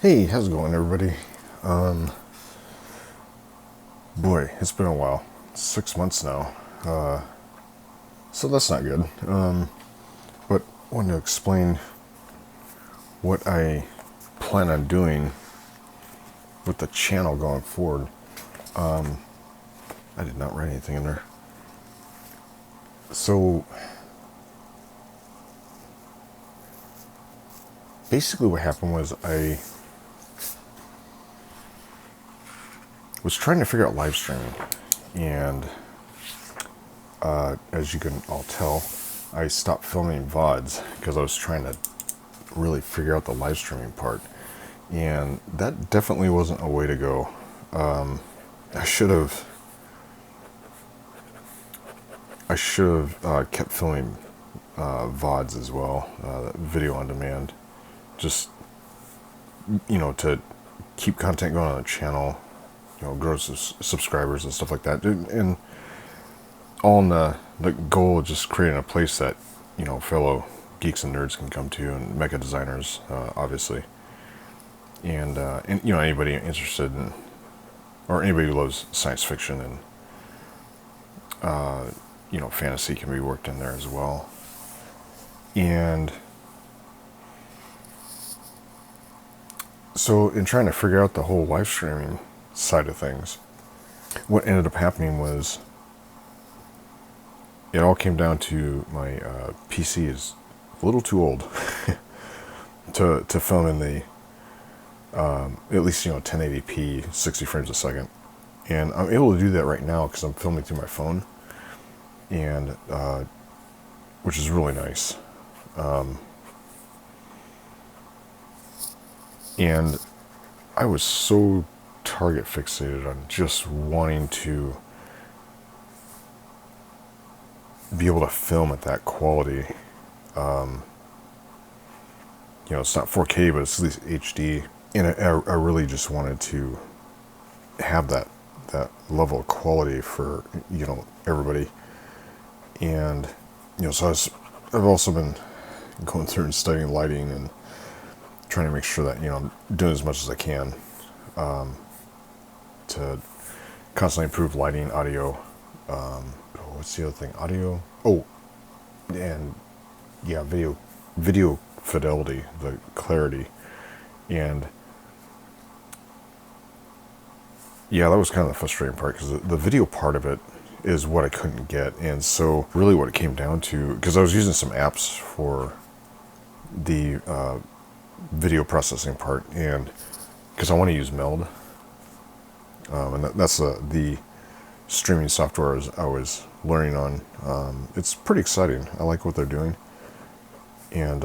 Hey, how's it going, everybody? Boy, it's been a while. 6 months now. So that's not good. But I wanted to explain what I plan on doing with the channel going forward. I did not write anything in there. So basically what happened was I was trying to figure out live streaming, and as you can all tell, I stopped filming VODs because I was trying to really figure out the live streaming part, and that definitely wasn't a way to go. I should have kept filming VODs as well, video on demand, just to keep content going on the channel, grow subscribers and stuff like that, and all in the goal of just creating a place that fellow geeks and nerds can come to, and mecha designers, obviously, and anybody interested in, or anybody who loves science fiction and fantasy can be worked in there as well. And so in trying to figure out the whole live streaming side of things, what ended up happening was it all came down to my PC is a little too old to film in the at least 1080p 60 frames a second, and I'm able to do that right now because I'm filming through my phone, and which is really nice. And I was so target fixated on just wanting to be able to film at that quality. It's not 4K, but it's at least HD. And I really just wanted to have that level of quality for, everybody. And, so I've also been going through and studying lighting and trying to make sure that, I'm doing as much as I can to constantly improve lighting, audio. What's the other thing? Audio. Oh, and yeah, video fidelity, the clarity. And yeah, that was kind of the frustrating part, because the video part of it is what I couldn't get. And so really what it came down to, because I was using some apps for the video processing part, and because I want to use Meld, and that's the streaming software I was learning on. It's pretty exciting. I like what they're doing, and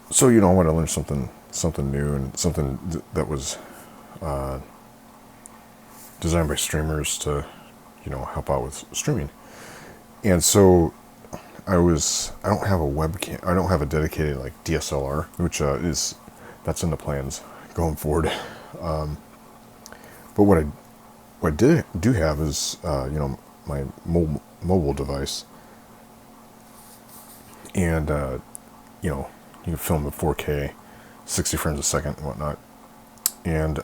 so I want to learn something new, and something that was designed by streamers to help out with streaming. And so I don't have a webcam. I don't have a dedicated DSLR, which that's in the plans going forward. But what I do have is my mobile device, and you can film at 4K, 60 frames a second and whatnot. And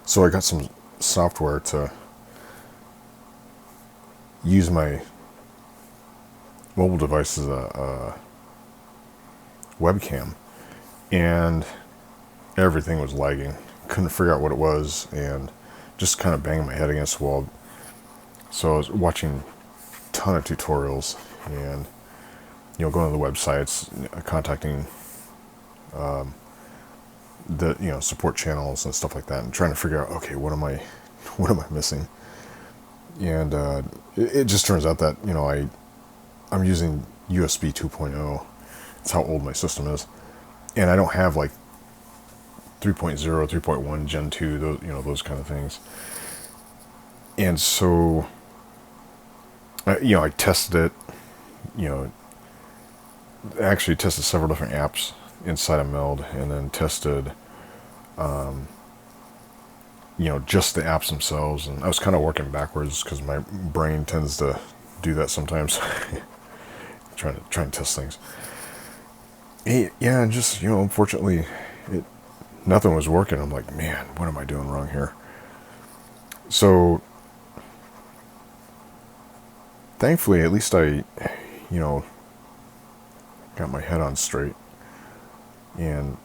so I got some software to use my mobile device as a webcam, and everything was lagging. Couldn't figure out what it was, and just kind of banging my head against the wall. So I was watching a ton of tutorials, and going to the websites, contacting the support channels and stuff like that, and trying to figure out, okay, what am I missing? And it just turns out that I'm using USB 2.0. That's how old my system is, and I don't have 3.0, 3.1, Gen 2, those kind of things. And so I tested it. I actually tested several different apps inside of Meld, and then tested just the apps themselves. And I was kind of working backwards because my brain tends to do that sometimes. trying to test things. Yeah, and just, unfortunately, nothing was working. I'm like, man, what am I doing wrong here? So, thankfully, at least I, got my head on straight. And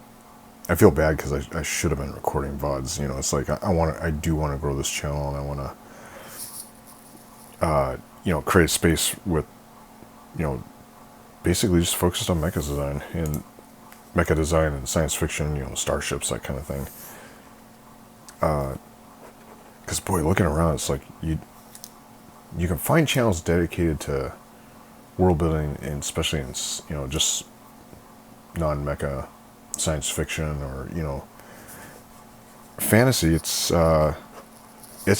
I feel bad because I should have been recording VODs. It's like I do want to grow this channel, and I want to, create a space with, basically just focused on mecha design and science fiction, starships, that kind of thing. Because boy, looking around, it's like you can find channels dedicated to world building, and especially in just non-mecha science fiction or fantasy. It's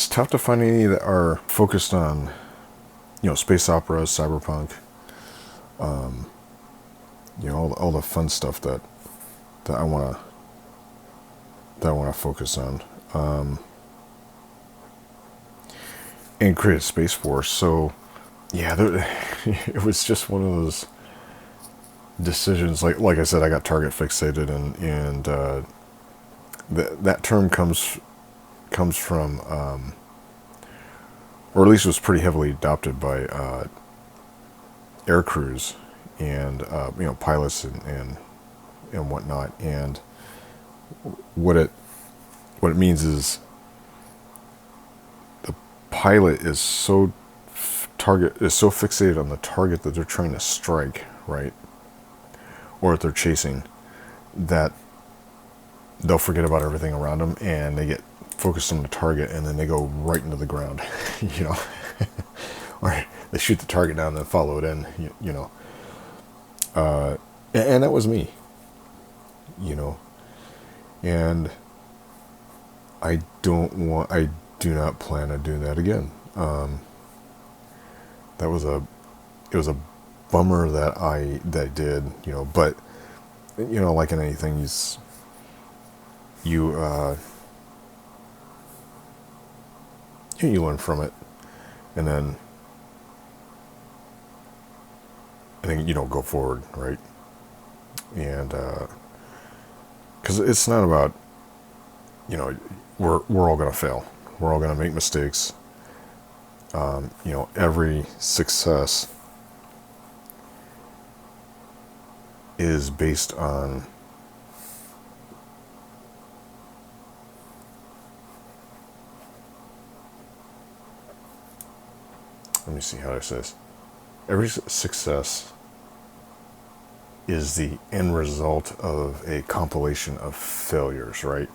tough to find any that are focused on space operas, cyberpunk, all the fun stuff that I want to focus on, and create a space force. So yeah, it was just one of those decisions. Like I said, I got target fixated, and that term comes from, or at least was pretty heavily adopted by air crews and pilots and whatnot. And what it means is the pilot is so fixated on the target that they're trying to strike, right, or that they're chasing, that they'll forget about everything around them, and they get focused on the target, and then they go right into the ground, or they shoot the target down and then follow it in, and that was me, and I do not plan on doing that again. It was a bummer that I did, but like in anything, you learn from it, and then go forward, right? And because it's not about we're all gonna fail, we're all gonna make mistakes. Every success is based on let me see how I say this. Every success is the end result of a compilation of failures, right?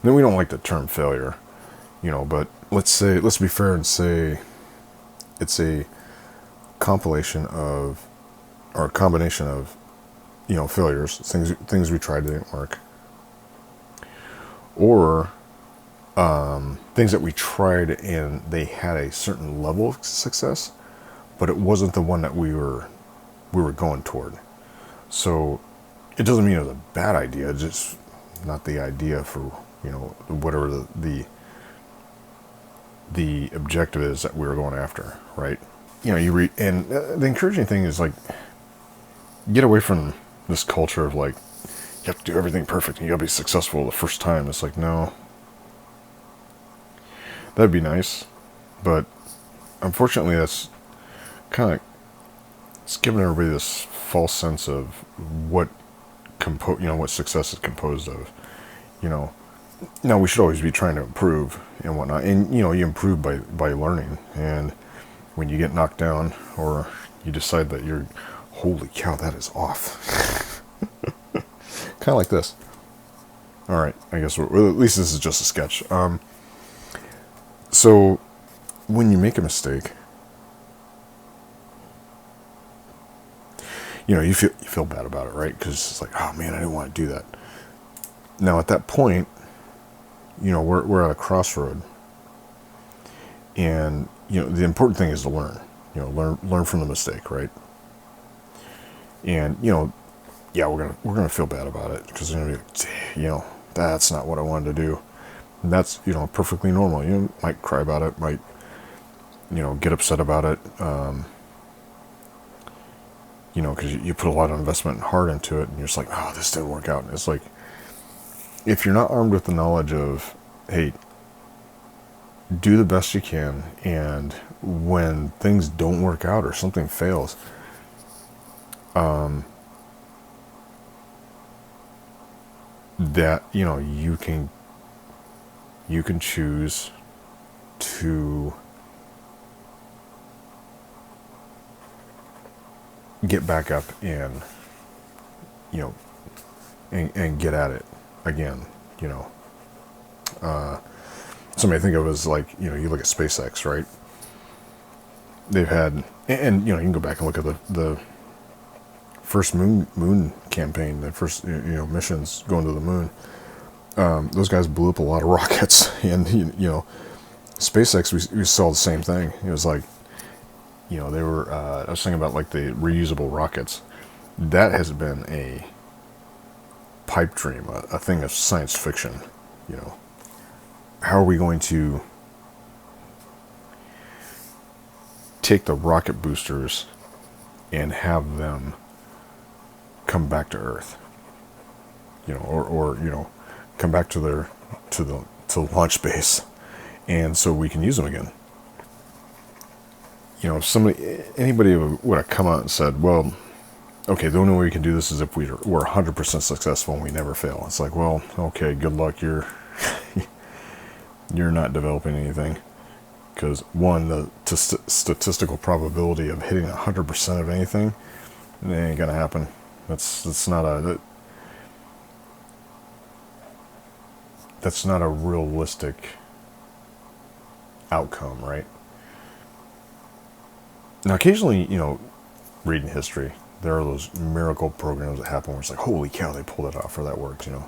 Then we don't like the term failure, but let's be fair and say it's a compilation of, or a combination of, failures, things we tried that didn't work, or things that we tried and they had a certain level of success, but it wasn't the one that we were going toward. So it doesn't mean it was a bad idea, it's just not the idea for whatever the objective is that we were going after, right? You read, and the encouraging thing is, like, get away from this culture of, like, you have to do everything perfect and you gotta be successful the first time. It's like, no, that'd be nice, but unfortunately that's kind of, it's giving everybody this false sense of what success is composed of. Now we should always be trying to improve and whatnot, and you improve by learning. And when you get knocked down, or you decide that you're, holy cow, that is off, kind of like this. All right, I guess at least this is just a sketch. So when you make a mistake, you feel bad about it, right? Because it's like, oh man, I didn't want to do that. Now at that point, we're at a crossroad, and the important thing is to learn. Learn from the mistake, right? And yeah, we're gonna feel bad about it, because we're gonna be, that's not what I wanted to do. And that's perfectly normal. You might cry about it, might get upset about it. you know, because you put a lot of investment and heart into it, and you're just like, oh, this didn't work out. And it's like, if you're not armed with the knowledge of, hey, do the best you can, and when things don't work out or something fails, that, you know, you can choose to get back up and, you know, and get at it again, you know. Something I think of as, like, you know, you look at SpaceX, right? They've had, and you know, you can go back and look at the first moon campaign, the first, you know, missions going to the moon. Those guys blew up a lot of rockets, and you know, SpaceX, we saw the same thing. It was like, you know, they were. I was thinking about, like, the reusable rockets. That has been a pipe dream, a thing of science fiction. You know, how are we going to take the rocket boosters and have them come back to Earth? You know, or you know, come back to the launch base, and so we can use them again. You know, if anybody would have come out and said, well, okay, the only way we can do this is if we're 100% successful and we never fail. It's like, well, okay, good luck. You're not developing anything, because one, the statistical probability of hitting 100% of anything, it ain't gonna happen. That's not a realistic outcome, right? Now, occasionally, you know, reading history, there are those miracle programs that happen where it's like, holy cow, they pulled it off, or that works, you know.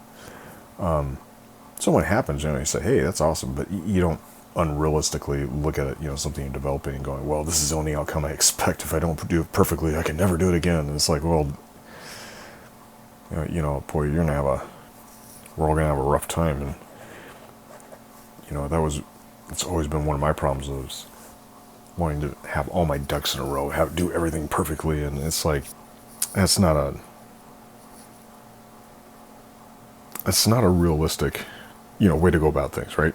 So when it happens, you know, you say, hey, that's awesome, but you don't unrealistically look at it, you know, something you're developing and going, well, this is the only outcome I expect. If I don't do it perfectly, I can never do it again. And it's like, well, you know, boy, we're all gonna have a rough time. And you know, it's always been one of my problems, is wanting to have all my ducks in a row, do everything perfectly, and it's like, that's not a realistic, you know, way to go about things, right?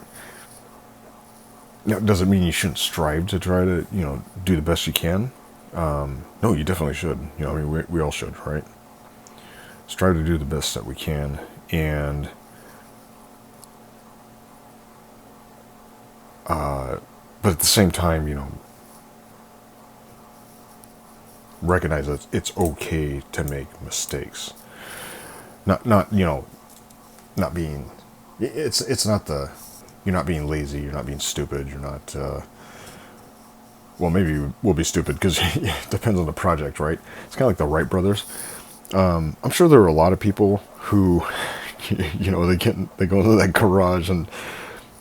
Now, does it mean you shouldn't strive to try to, you know, do the best you can? No, you definitely should. You know, I mean, we all should, right? Strive to do the best that we can, and but at the same time, you know, recognize that it's okay to make mistakes. Not you know, not being, it's not you're not being lazy, you're not being stupid, you're not, well, maybe we'll be stupid, because it depends on the project, right? It's kind of like the Wright brothers. I'm sure there are a lot of people who, you know, they go into that garage and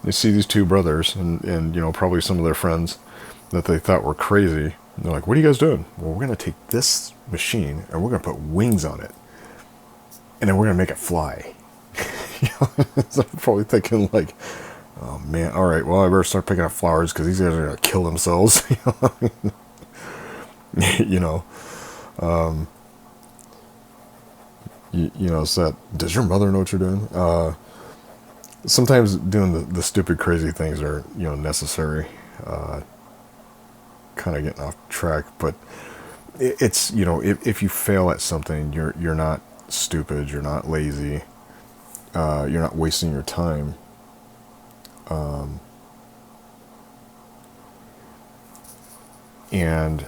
they see these two brothers, and you know, probably some of their friends that they thought were crazy. And they're like, what are you guys doing? Well, we're going to take this machine and we're going to put wings on it, and then we're going to make it fly. You know, so I'm probably thinking, like, oh man, all right, well, I better start picking up flowers, because these guys are going to kill themselves. You know, you know, so does your mother know what you're doing? Sometimes doing the stupid, crazy things are, you know, necessary. Kind of getting off track, but it's, you know, if you fail at something, you're not stupid, you're not lazy, you're not wasting your time. And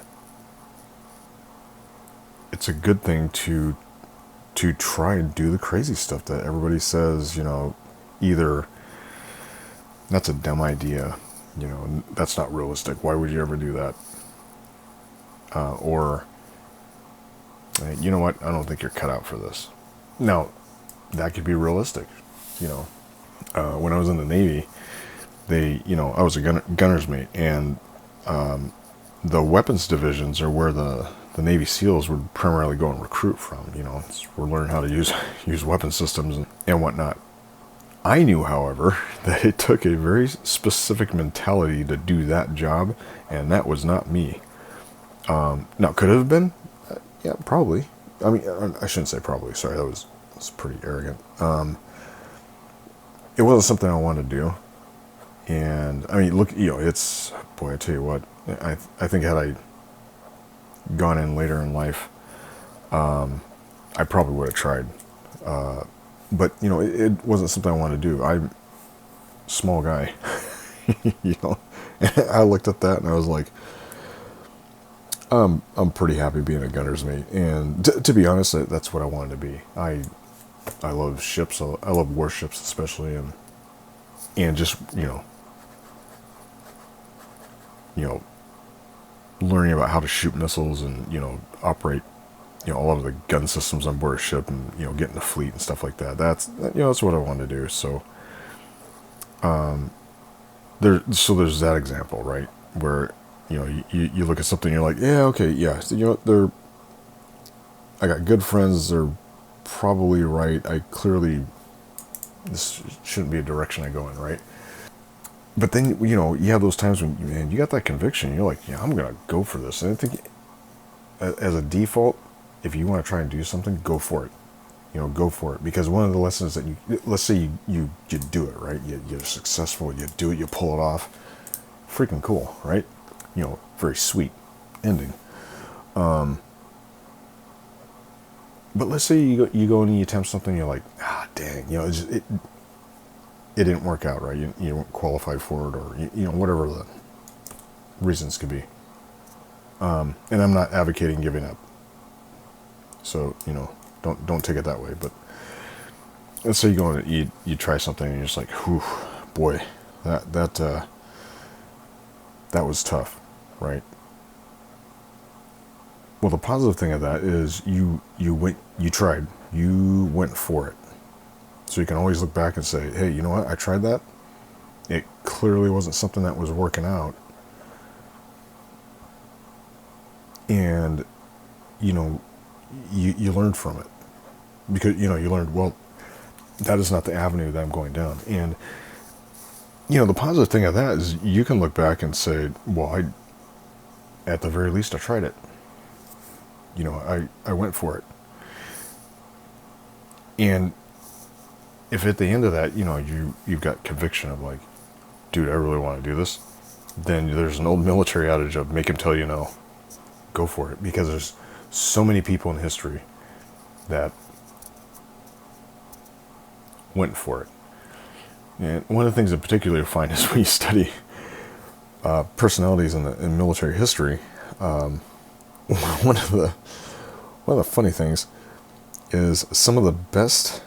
it's a good thing to try and do the crazy stuff that everybody says, you know, either that's a dumb idea, you know, that's not realistic, why would you ever do that? Or, you know what, I don't think you're cut out for this. Now, that could be realistic, you know. When I was in the Navy, you know, I was a gunner's mate, and the weapons divisions are where the Navy SEALs would primarily go and recruit from. You know, we're learning how to use weapon systems and whatnot. I knew, however, that it took a very specific mentality to do that job, and that was not me. Now, could it have been? Yeah, probably. I mean, I shouldn't say probably. Sorry, that's pretty arrogant. It wasn't something I wanted to do, and I mean, look, it's, boy, I tell you what, I think had I gone in later in life, I probably would have tried. But it wasn't something I wanted to do. I'm a small guy, I looked at that and I was like, I'm pretty happy being a gunner's mate, and to be honest, that's what I wanted to be. I love ships. I love warships especially, and just learning about how to shoot missiles and operate a lot of the gun systems on board a ship, and getting the fleet and stuff like that. That's what I wanted to do. So there's that example, right, where you look at something, you're like, yeah, okay, yeah, so, I got good friends, they're probably right. This shouldn't be a direction I go in, right? But then, you have those times when, man, you got that conviction. You're like, yeah, I'm going to go for this. And I think as a default, if you want to try and do something, go for it. Go for it. Because one of the lessons that let's say you do it, right? You're successful, you do it, you pull it off. Freaking cool, right? Very sweet ending. But let's say you go and you attempt something, you're like, dang, it didn't work out, right? You weren't qualified for it, or whatever the reasons could be. And I'm not advocating giving up. So don't take it that way. But let's say you go and you try something and you're just like, whew, boy, that was tough, right? Well, the positive thing of that is you tried, you went for it. So you can always look back and say, hey, you know what? I tried that. It clearly wasn't something that was working out. And, you learned from it. Because, you learned, well, that is not the avenue that I'm going down. And, the positive thing of that is you can look back and say, well, at the very least, I tried it. I went for it. And if at the end of that, you've got conviction of like, dude, I really want to do this, then there's an old military adage of make him tell you no. Go for it. Because there's so many people in history that went for it. And one of the things in particular you find is when you study personalities in military history, one of the funny things is some of the best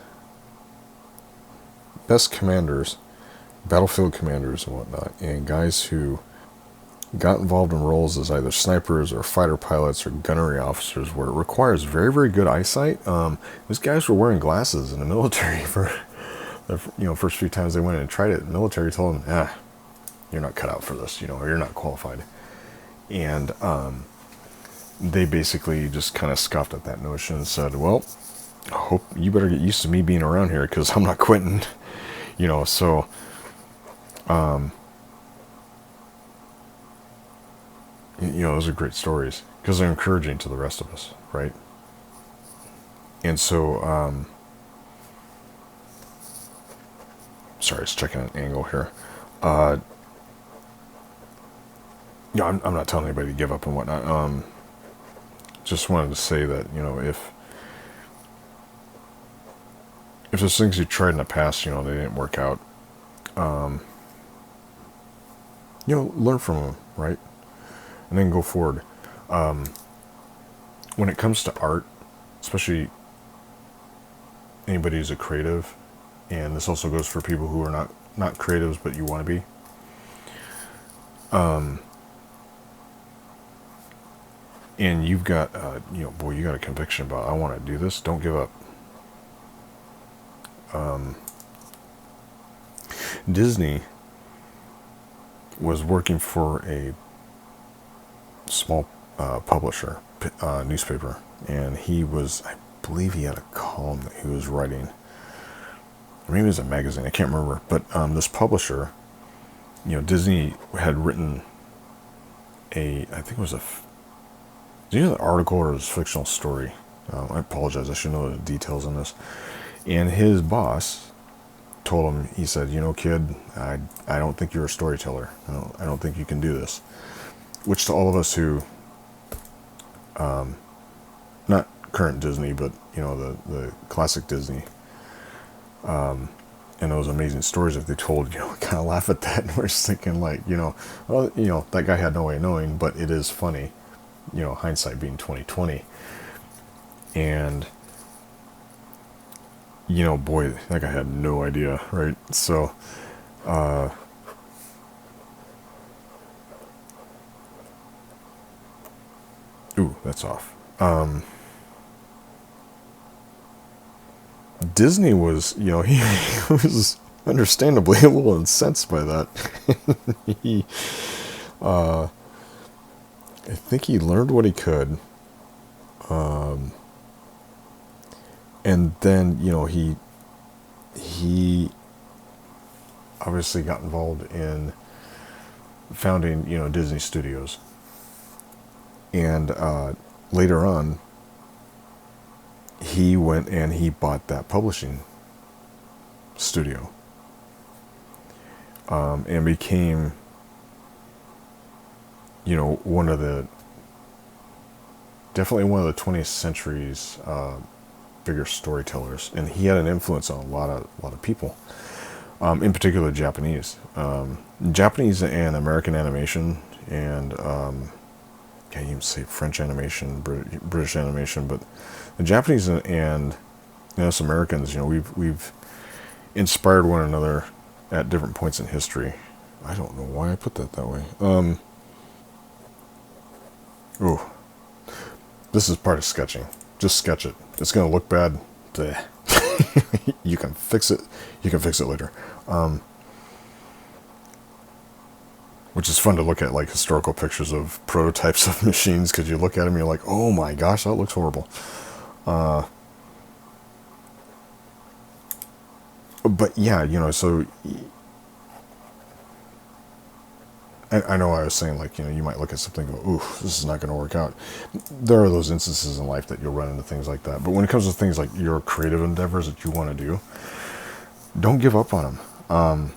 commanders, battlefield commanders and whatnot, and guys who got involved in roles as either snipers or fighter pilots or gunnery officers, where it requires very, very good eyesight. Those guys were wearing glasses in the military for the first few times they went in and tried it. The military told them, you're not cut out for this, or you're not qualified. And they basically just kind of scoffed at that notion and said, well, I hope you better get used to me being around here, because I'm not quitting. So those are great stories because they're encouraging to the rest of us, right? And so sorry, I was checking an angle here. I'm not telling anybody to give up and whatnot. Just wanted to say that, if there's things you tried in the past, they didn't work out, learn from them, right? And then go forward. When it comes to art, especially anybody who's a creative, and this also goes for people who are not creatives, but you want to be, and you've got, you got a conviction about, I want to do this, don't give up. Disney was working for a small publisher, newspaper, and I believe he had a column that he was writing, or maybe it was a magazine, I can't remember, but this publisher, Disney had written I think it was It's either an article or his fictional story. I apologize, I should know the details on this. And his boss told him, he said, kid, I don't think you're a storyteller. I don't think you can do this. Which to all of us who, not current Disney, but, the classic Disney, and those amazing stories that they told, kind of laugh at that. And we're just thinking like, well, that guy had no way of knowing, but it is funny, hindsight being 2020. And, boy, that guy had no idea, right? So, ooh, that's off. Disney was, he was understandably a little incensed by that. he, I think he learned what he could. And then, he obviously got involved in founding, Disney Studios. And later on, he went and he bought that publishing studio. And became, definitely one of the 20th century's bigger storytellers. And he had an influence on a lot of people, in particular Japanese. Japanese and American animation, and can't even say French animation, British animation, but the Japanese and us Americans, we've inspired one another at different points in history. I don't know why I put that way. Oh, this is part of sketching. Just sketch it. It's going to look bad. You can fix it. You can fix it later. Which is fun to look at, like historical pictures of prototypes of machines, because you look at them and you're like, oh my gosh, that looks horrible. But yeah, so I know I was saying, like, you might look at something and go, ooh, this is not going to work out. There are those instances in life that you'll run into things like that. But when it comes to things like your creative endeavors that you want to do, don't give up on them.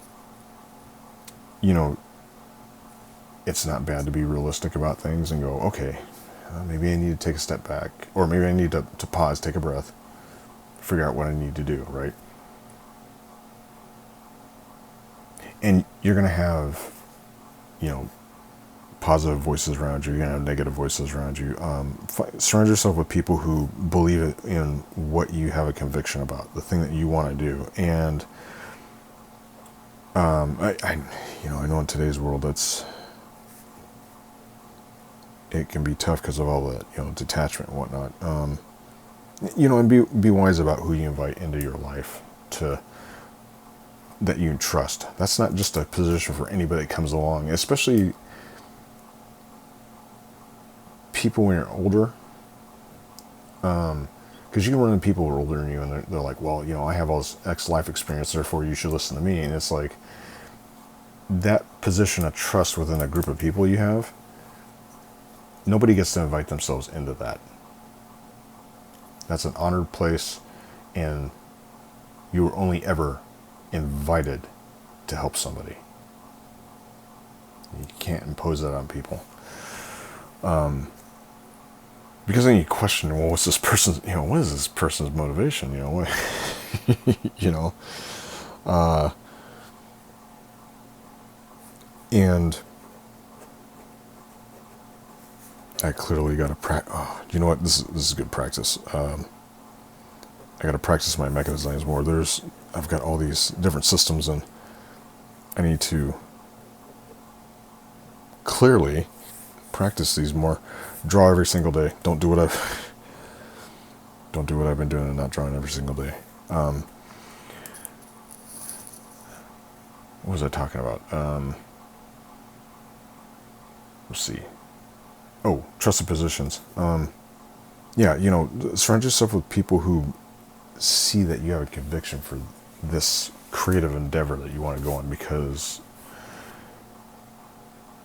It's not bad to be realistic about things and go, okay, maybe I need to take a step back, or maybe I need to pause, take a breath, figure out what I need to do, right? And you're going to have, positive voices around you. You're going to have negative voices around you. Surround yourself with people who believe in what you have a conviction about, the thing that you want to do. And I know in today's world it can be tough because of all the detachment and whatnot. And be wise about who you invite into your life that you trust. That's not just a position for anybody that comes along, especially people when you're older. Because you can run into people who are older than you, and they're like, well, I have all this X life experience, therefore you should listen to me. And it's like, that position of trust within a group of people you have, nobody gets to invite themselves into that. That's an honored place, and you are only ever invited to help somebody. You can't impose that on people. Because then you question, well, what's this person's, what is this person's motivation? What, and I clearly got to practice. Oh, you know what? This is good practice. I got to practice my Mecha designs more. I've got all these different systems, and I need to clearly practice these more. Draw every single day. Don't do what I've been doing and not drawing every single day. What was I talking about? Let's see. Oh, trusted positions. Surround yourself with people who see that you have a conviction for this creative endeavor that you want to go on, because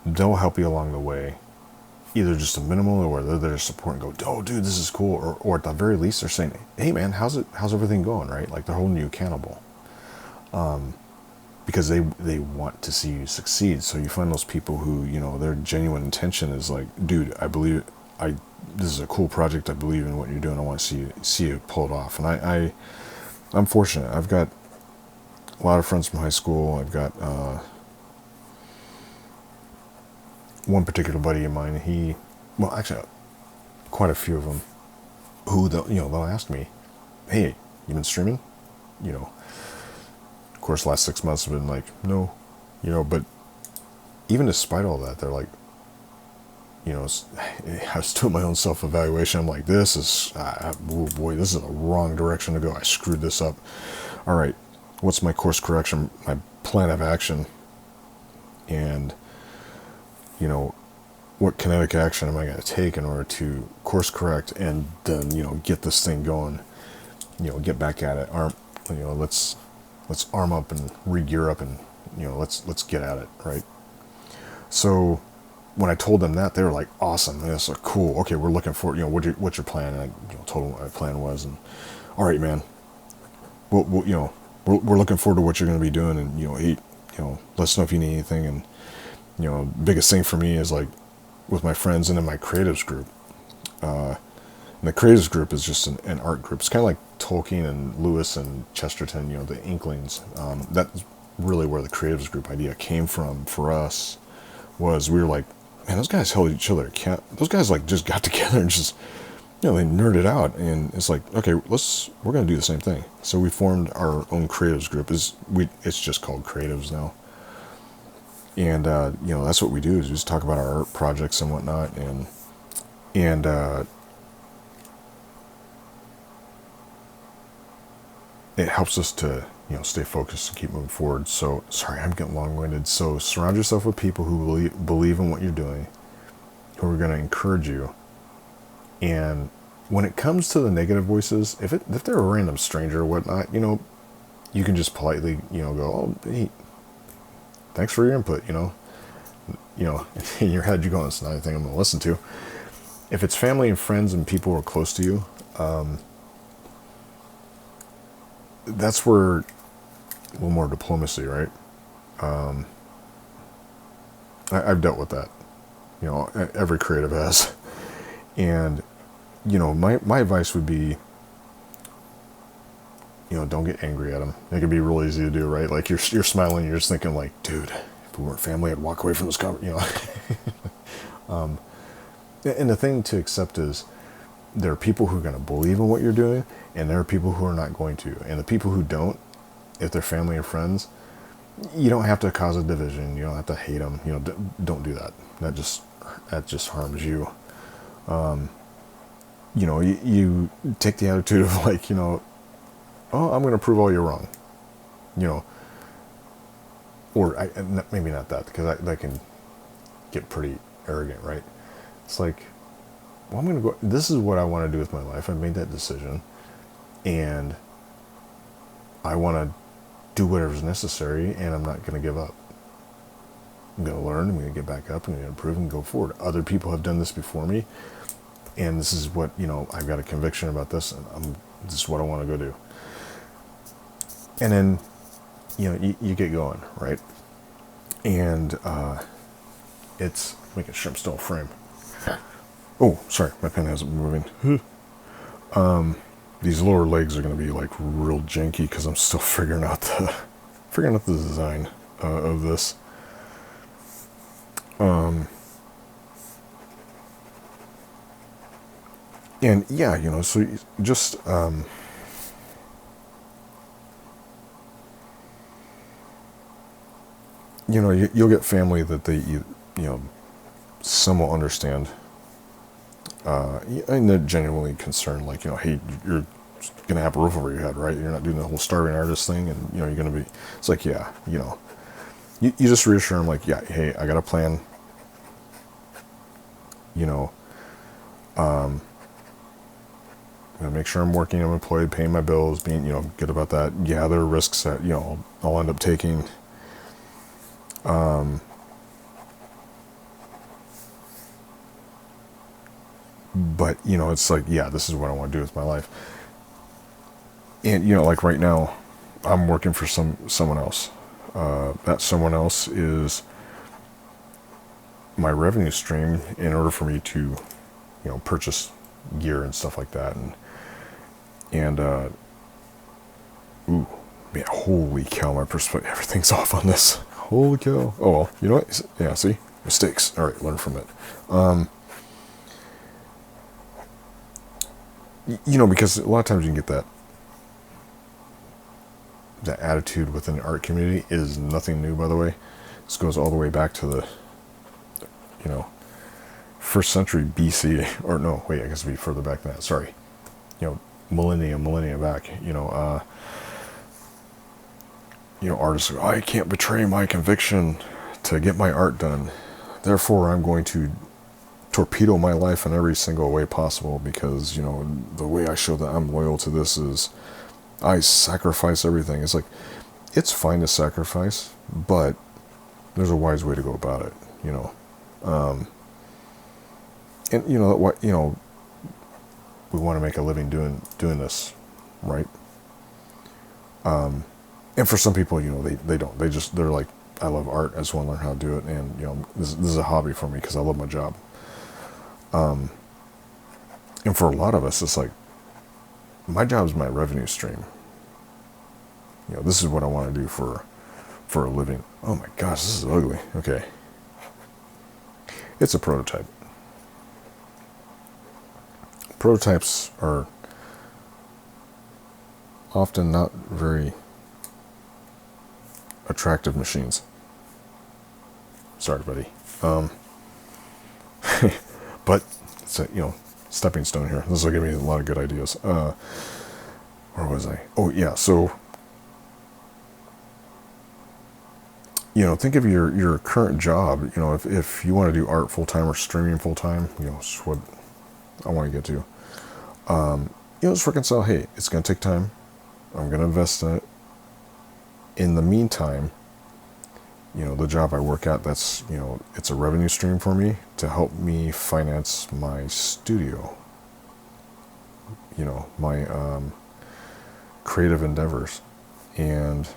they'll help you along the way either just a minimal, or they're there to support and go, oh dude, this is cool, or at the very least they're saying, hey man, how's everything going, right? Like they're holding you accountable, because they want to see you succeed. So you find those people who, you know, their genuine intention is like, dude, this is a cool project, I believe in what you're doing, I want to see you pull it off. And I'm fortunate. I've got a lot of friends from high school. I've got one particular buddy of mine, well, actually, quite a few of them, who they'll ask me, hey, you been streaming? You know, of course, last 6 months have been like, no, you know, but even despite all that, they're like, you know, I was doing my own self-evaluation. I'm like, this is, oh boy, this is the wrong direction to go. I screwed this up. All right, what's my course correction, my plan of action? And, you know, what kinetic action am I going to take in order to course correct and then, you know, get this thing going, you know, get back at it. Let's arm up and re-gear up and, you know, let's get at it, right? So when I told them that, they were like, awesome, that's so cool. Okay, we're looking for, you know, what's your plan? And I, you know, told them what my plan was, and all right, man, we'll you know, we're looking forward to what you're going to be doing, and, you know, you know, let us know if you need anything. And, you know, biggest thing for me is like with my friends and in my creatives group. And the creatives group is just an art group. It's kind of like Tolkien and Lewis and Chesterton, you know, the Inklings. That's really where the creatives group idea came from for us. Was we were like, man, those guys held each other account. Those guys like just got together and just, you know, they nerded out, and it's like, okay, we're gonna do the same thing. So we formed our own creatives group. It's just called Creatives now. And you know, that's what we do, is we just talk about our art projects and whatnot, and it helps us to, you know, stay focused and keep moving forward. So, sorry, I'm getting long-winded. So surround yourself with people who believe in what you're doing, who are going to encourage you. And when it comes to the negative voices, if they're a random stranger or whatnot, you know, you can just politely, you know, go, oh, hey, thanks for your input, you know, in your head, you're going, it's not anything I'm going to listen to. If it's family and friends and people who are close to you, that's where a little more diplomacy, right? I've dealt with that, you know, every creative has. And, you know, my advice would be, you know, don't get angry at them. It can be real easy to do, right? Like you're smiling, you're just thinking like, dude, if we weren't family, I'd walk away from this cover, you know. And the thing to accept is there are people who are going to believe in what you're doing, and there are people who are not going to. And the people who don't, if they're family or friends, you don't have to cause a division. You don't have to hate them. You know, don't do that. That just harms you. You know, you take the attitude of like, you know, oh, I'm going to prove all you're wrong. You know, or maybe not that, because that can get pretty arrogant, right? It's like, well, I'm going to go, this is what I want to do with my life. I made that decision, and I want to do whatever's necessary, and I'm not going to give up. I'm going to learn, I'm going to get back up, I'm going to improve and go forward. Other people have done this before me, and this is what, you know, I've got a conviction about this, and this is what I want to go do. And then, you know, you get going, right? And it's making sure I'm still in frame. Oh, sorry, my pen hasn't been moving. These lower legs are going to be like real janky because I'm still figuring out the design of this. And yeah, you know, so just you know, you'll get family that you know, some will understand. And they're genuinely concerned, like, you know, hey, you're gonna have a roof over your head, right? You're not doing the whole starving artist thing, and, you know, you're gonna be, it's like, yeah, you know, you just reassure them, like, yeah, hey, I got a plan, you know, I'm gonna make sure I'm working, I'm employed, paying my bills, being, you know, good about that. Yeah, there are risks that, you know, I'll end up taking. But, it's like, yeah, this is what I want to do with my life. And, like right now, I'm working for someone else. That someone else is my revenue stream in order for me to, purchase gear and stuff like that. Ooh, man, holy cow, my perspective, everything's off on this. Holy cow. Oh, well, you know what? Yeah, see? Mistakes. All right, learn from it. Because a lot of times you can get that attitude within the art community. It is nothing new, by the way. This goes all the way back to the, 1st century BC, or no, wait, I guess it'd be further back than that. Sorry. Millennia back, artists go, I can't betray my conviction to get my art done. Therefore, I'm going to torpedo my life in every single way possible because, the way I show that I'm loyal to this is I sacrifice everything. It's like, it's fine to sacrifice, but there's a wise way to go about it, and what, we want to make a living doing this, right? And for some people, they don't. They're like, I love art. I just want to learn how to do it, and this is a hobby for me because I love my job. And for a lot of us, it's like, my job is my revenue stream. This is what I want to do for a living. Oh my gosh, this is ugly. Okay, it's a prototype. Prototypes are often not very attractive machines. Sorry, buddy. But it's a stepping stone here. This will give me a lot of good ideas. Where was I? Oh yeah. So think of your current job. If you want to do art full time or streaming full time, it's what I want to get to. Just reconcile. Hey, it's going to take time. I'm going to invest in it. In the meantime, the job I work at, that's, it's a revenue stream for me to help me finance my studio, my creative endeavors. And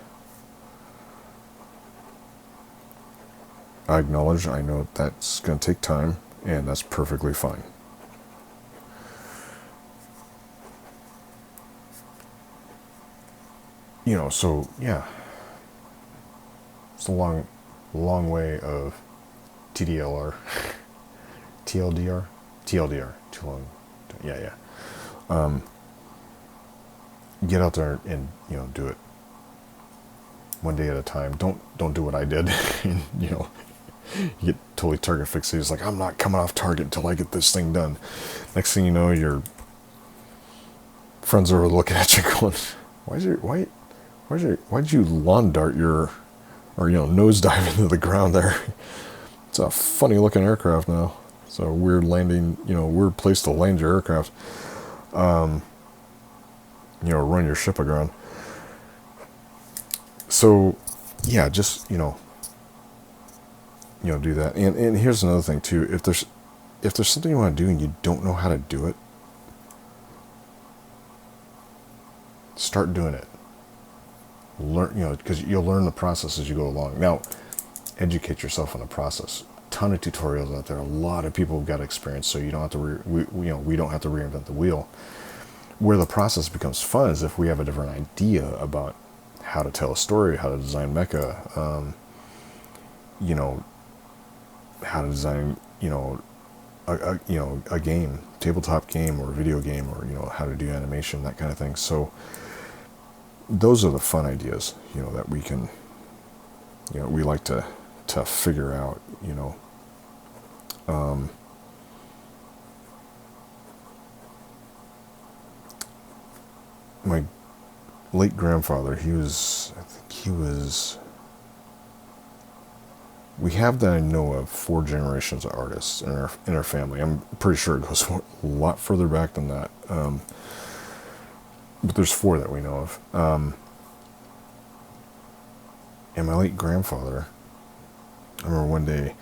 I know that's going to take time, and that's perfectly fine. So yeah, it's a long way of TDLR, TLDR, too long. Yeah. Get out there and do it one day at a time. Don't do what I did. And, you get totally target fixated. It's like, I'm not coming off target until I get this thing done. Next thing you know, your friends are looking at you going, why'd you lawn dart nose dive into the ground there? It's a funny looking aircraft now. It's a weird landing, weird place to land your aircraft. Run your ship aground. So yeah, just, do that. And here's another thing too. If there's something you want to do and you don't know how to do it, start doing it. Learn, because you'll learn the process as you go along. Now, educate yourself on the process. Ton of tutorials out there. A lot of people have got experience, so you don't have to. We don't have to reinvent the wheel. Where the process becomes fun is if we have a different idea about how to tell a story, how to design mecha, how to design, a game, tabletop game or a video game, or how to do animation, that kind of thing. So those are the fun ideas, that we can, we like to figure out, my late grandfather, we have that I know of 4 generations of artists in our family. I'm pretty sure it goes a lot further back than that. But there's 4 that we know of. And my late grandfather, I remember one day,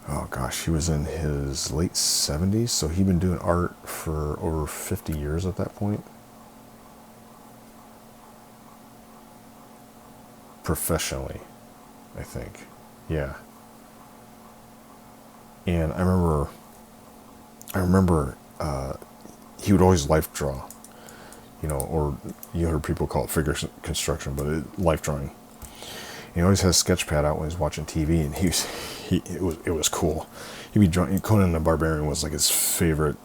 oh gosh, he was in his late 70s, so he'd been doing art for over 50 years at that point. Professionally, I think. Yeah. And I remember he would always life draw, or you heard people call it figure construction, but life drawing. And he always has a sketch pad out when he's watching TV, and it was cool. He'd be drawing. Conan the Barbarian was like his favorite,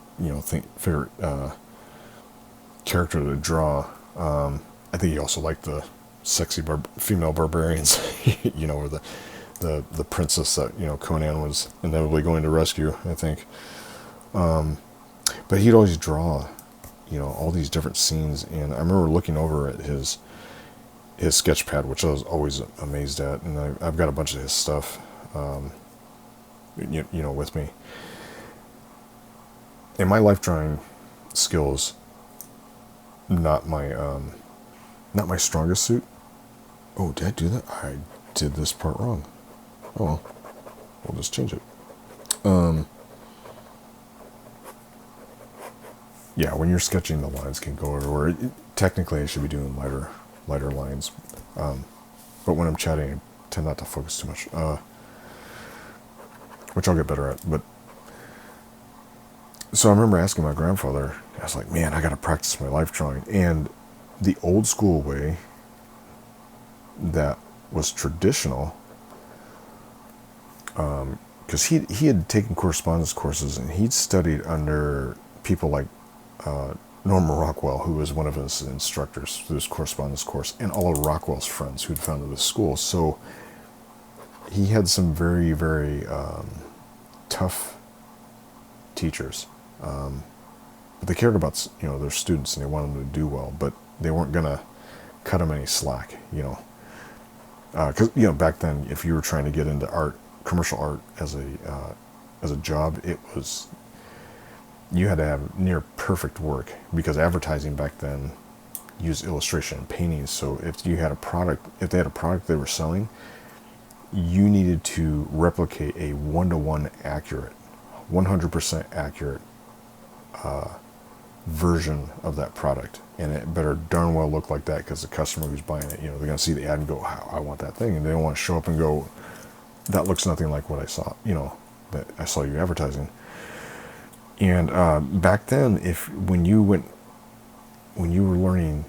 favorite character to draw. I think he also liked the sexy female barbarians, or the princess that Conan was inevitably going to rescue, I think. But he'd always draw, all these different scenes, and I remember looking over at his sketch pad, which I was always amazed at, and I've got a bunch of his stuff, with me. And my life drawing skills, not my strongest suit. Oh, did I do that? I did this part wrong. Oh, well, we'll just change it. Yeah, when you're sketching, the lines can go everywhere. Technically, I should be doing lighter lines. But when I'm chatting, I tend not to focus too much. Which I'll get better at. But so I remember asking my grandfather, I was like, man, I got to practice my life drawing. And the old school way that was traditional, because he had taken correspondence courses, and he'd studied under people like Norman Rockwell, who was one of his instructors through his correspondence course, and all of Rockwell's friends who'd founded the school. So he had some very, very tough teachers. But they cared about their students, and they wanted them to do well, but they weren't gonna cut them any slack, because back then, if you were trying to get into art, commercial art as a job, you had to have near perfect work, because advertising back then used illustration and painting. So if they had a product they were selling, you needed to replicate a 1-to-1 accurate, 100% accurate version of that product, and it better darn well look like that, because the customer who's buying it, they're going to see the ad and go, I want that thing, and they don't want to show up and go, that looks nothing like what I saw, that I saw you advertising. And back then, when you were learning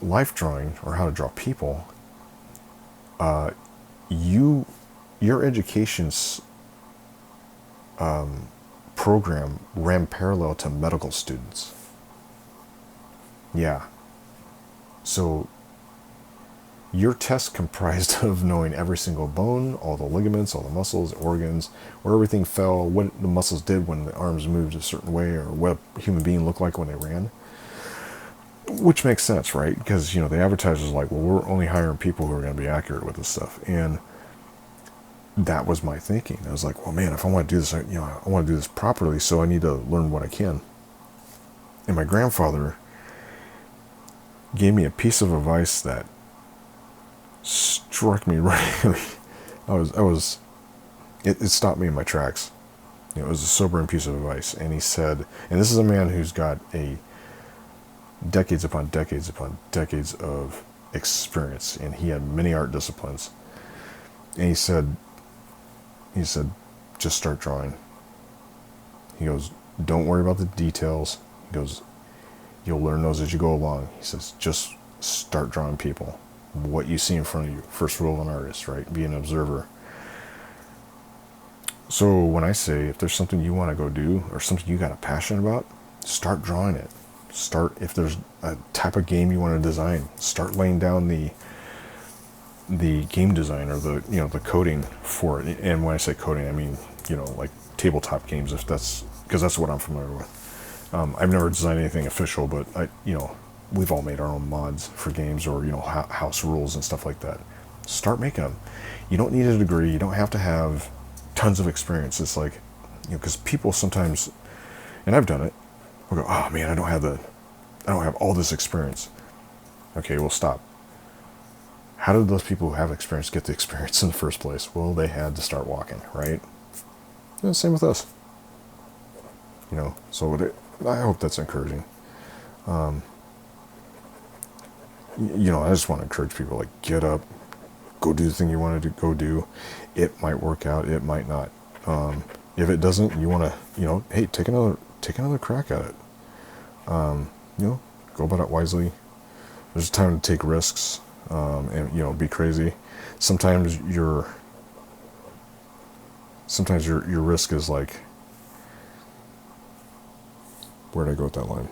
life drawing or how to draw people, your education's program ran parallel to medical students. Yeah. So your test comprised of knowing every single bone, all the ligaments, all the muscles, organs, where everything fell, what the muscles did when the arms moved a certain way, or what a human being looked like when they ran. Which makes sense, right? Because, the advertisers are like, well, we're only hiring people who are going to be accurate with this stuff. And that was my thinking. I was like, well, man, if I want to do this, I want to do this properly, so I need to learn what I can. And my grandfather gave me a piece of advice that struck me really. It stopped me in my tracks. It was a sobering piece of advice. And he said, and this is a man who's got decades upon decades upon decades of experience, and he had many art disciplines. And he said, just start drawing. He goes, don't worry about the details. He goes, you'll learn those as you go along. He says, just start drawing people. What you see in front of you. First rule of an artist, right? Be an observer. So when I say, if there's something you want to go do, or something you got a passion about, start drawing it. If there's a type of game you want to design, start laying down the game design, or the coding for it. And when I say coding, I mean, like tabletop games, because that's what I'm familiar with. I've never designed anything official, but we've all made our own mods for games, or house rules and stuff like that. Start making them. You don't need a degree. You don't have to have tons of experience. It's like, because people sometimes, and I've done it, will go, oh man, I don't have all this experience. Okay, well, stop. How did those people who have experience get the experience in the first place? Well, they had to start walking, right? Yeah, same with us. You know, so I hope that's encouraging. You know, I just want to encourage people, like, get up, go do the thing you want to go do. It might work out, it might not. If it doesn't, you want to, you know, hey, take another crack at it. You know, go about it wisely. There's time to take risks, and, you know, be crazy. Sometimes your risk is like, where'd I go with that line?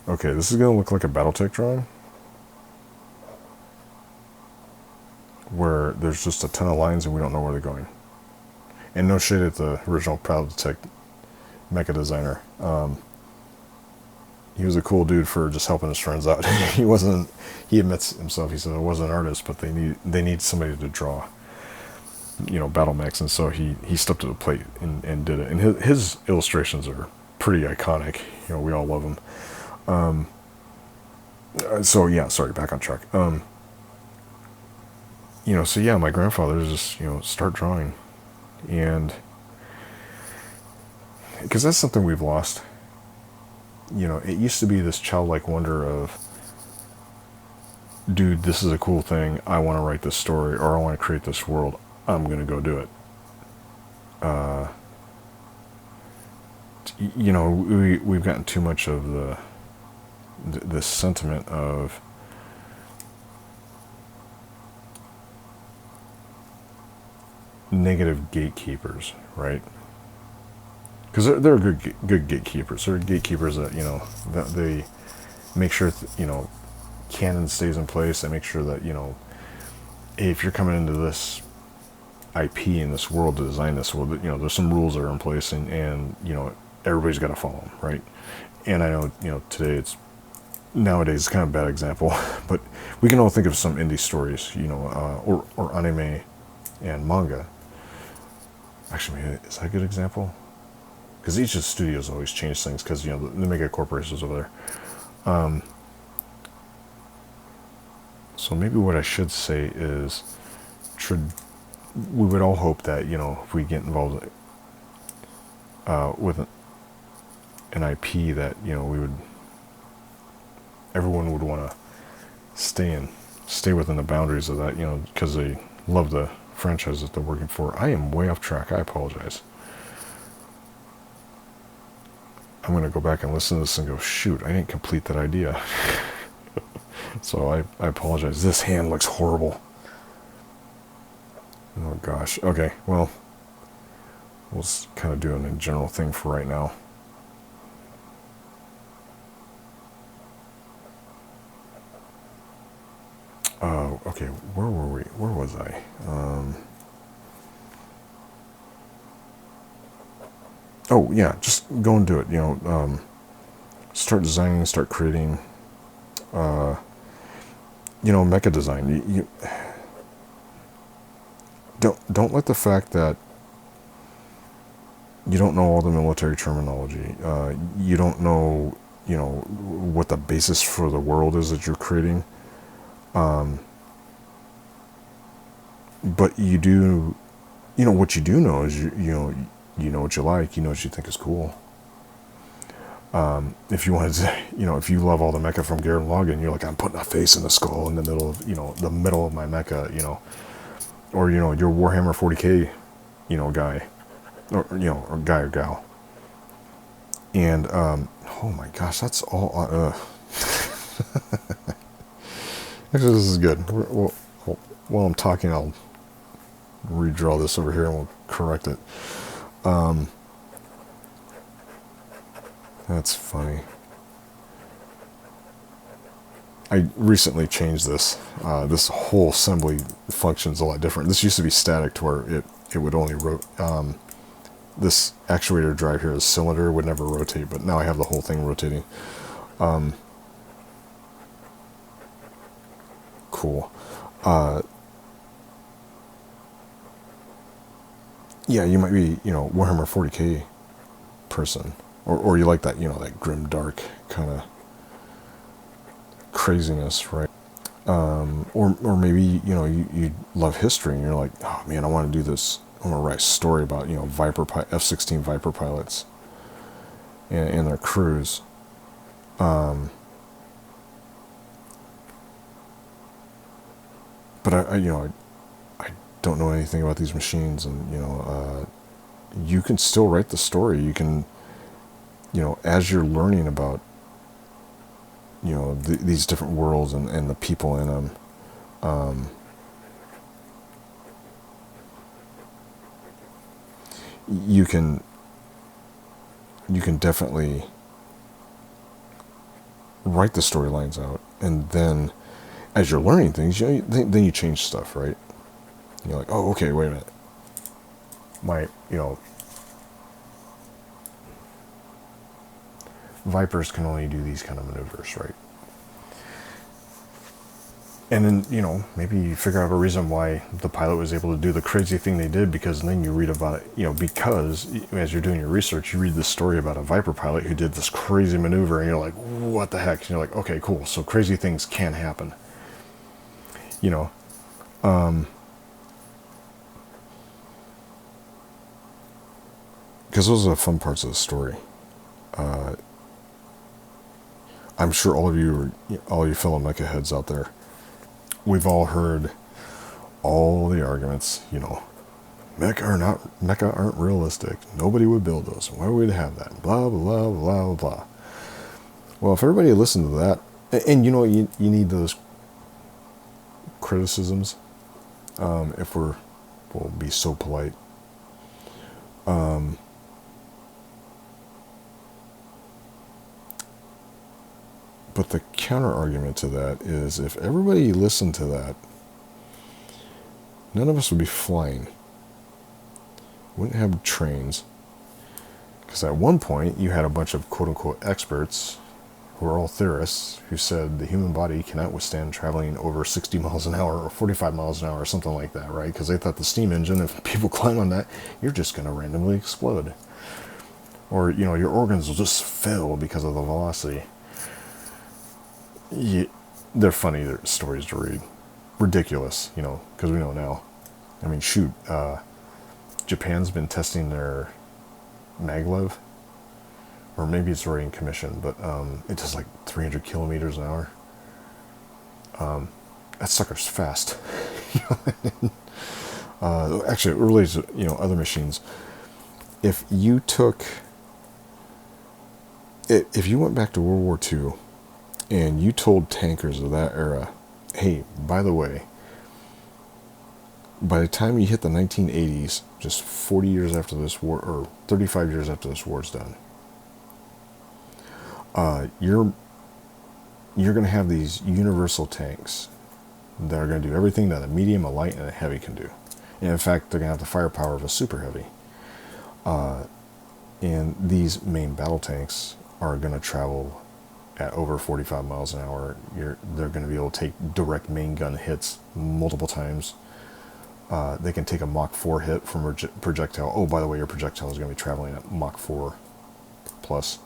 Okay, this is going to look like a Battletech drawing, where there's just a ton of lines and we don't know where they're going. And no shade at the original Battletech mecha designer. He was a cool dude for just helping his friends out. He admits himself, he said, I wasn't an artist, but they need somebody to draw, you know, battle mechs. And so he stepped to the plate and did it. And his illustrations are pretty iconic. You know, we all love them. So yeah, sorry, back on track. You know, so yeah, my grandfather just, you know, start drawing. And because that's something we've lost. You know, it used to be this childlike wonder of, dude, this is a cool thing, I want to write this story, or I want to create this world, I'm going to go do it. You know, we've gotten too much of this sentiment of negative gatekeepers, right? Because they're good gatekeepers. They're gatekeepers that, you know, that they make sure, you know, canon stays in place. They make sure that, you know, hey, if you're coming into this IP in this world to design this world, you know, there's some rules that are in place, and you know, everybody's got to follow them, right? And I know, you know, nowadays it's kind of a bad example, but we can all think of some indie stories, you know, or anime and manga. Actually, is that a good example? Because each of the studios always change things, because, you know, the mega corporations over there. So maybe what I should say is, we would all hope that, you know, if we get involved with an IP, that, you know, everyone would want to stay within the boundaries of that, you know, because they love the franchise that they're working for. I am way off track. I apologize. I'm going to go back and listen to this and go, shoot, I didn't complete that idea. So I apologize. This hand looks horrible. Oh gosh. Okay, well, we'll kind of do a general thing for right now. Okay, where were we? Where was I? Oh yeah, just go and do it. You know, start designing, start creating. You know, mecha design. You don't let the fact that you don't know all the military terminology, you don't know, you know, what the basis for the world is that you're creating. But you do, you know, what you do know is you know what you like, you know what you think is cool. If you wanted to, you know, if you love all the mecha from Garen Lagann, you're like, I'm putting a face and a skull in the middle of, you know, the middle of my mecha, you know, or, you know, your Warhammer 40k, you know, guy, or, you know, or guy or gal. And, oh my gosh, that's all, actually, this is good. While I'm talking, I'll redraw this over here and we'll correct it. That's funny. I recently changed this. This whole assembly functions a lot different. This used to be static to where it would only rotate. This actuator drive here is cylinder, would never rotate, but now I have the whole thing rotating. Cool. Yeah, you might be, you know, Warhammer 40k person, or you like that, you know, that grim dark kind of craziness, right? Or maybe, you love history and you're like, oh man, I want to do this. I want to write a story about, F-16 Viper pilots and their crews. But I don't know anything about these machines, and you can still write the story. You can, as you're learning about, these different worlds and the people in them. You can definitely write the storylines out, and then as you're learning things, then you change stuff, right? You're like, oh, okay, wait a minute. Vipers can only do these kind of maneuvers, right? And then, maybe you figure out a reason why the pilot was able to do the crazy thing they did, because then you read about it, because as you're doing your research, you read this story about a Viper pilot who did this crazy maneuver, and you're like, what the heck? And you're like, okay, cool. So crazy things can happen. Because those are the fun parts of the story. I'm sure all you fellow mecha heads out there, we've all heard all the arguments, mecha aren't realistic. Nobody would build those. Why would we have that? Blah, blah, blah, blah. Well, if everybody listened to that, and you need those criticisms, if we'll be so polite. But the counter argument to that is, if everybody listened to that, none of us would be flying. Wouldn't have trains. Because at one point, you had a bunch of quote-unquote experts, who are all theorists, who said the human body cannot withstand traveling over 60 miles an hour or 45 miles an hour or something like that, right? Because they thought the steam engine, if people climb on that, you're just going to randomly explode. Or, your organs will just fail because of the velocity. Yeah, they're funny, they're stories to read. Ridiculous, because we know now. I mean, shoot, Japan's been testing their maglev, or maybe it's already in commission, but it does like 300 kilometers an hour. That sucker's fast. Actually, it relates to, other machines. If you went back to World War II, and you told tankers of that era, hey, by the way, by the time you hit the 1980s, just 40 years after this war, or 35 years after this war's done, you're going to have these universal tanks that are going to do everything that a medium, a light, and a heavy can do. And in fact, they're going to have the firepower of a super heavy. And these main battle tanks are going to travel at over 45 miles an hour. They're going to be able to take direct main gun hits multiple times. They can take a Mach 4 hit from a projectile. Oh, by the way, your projectile is going to be traveling at Mach 4 plus.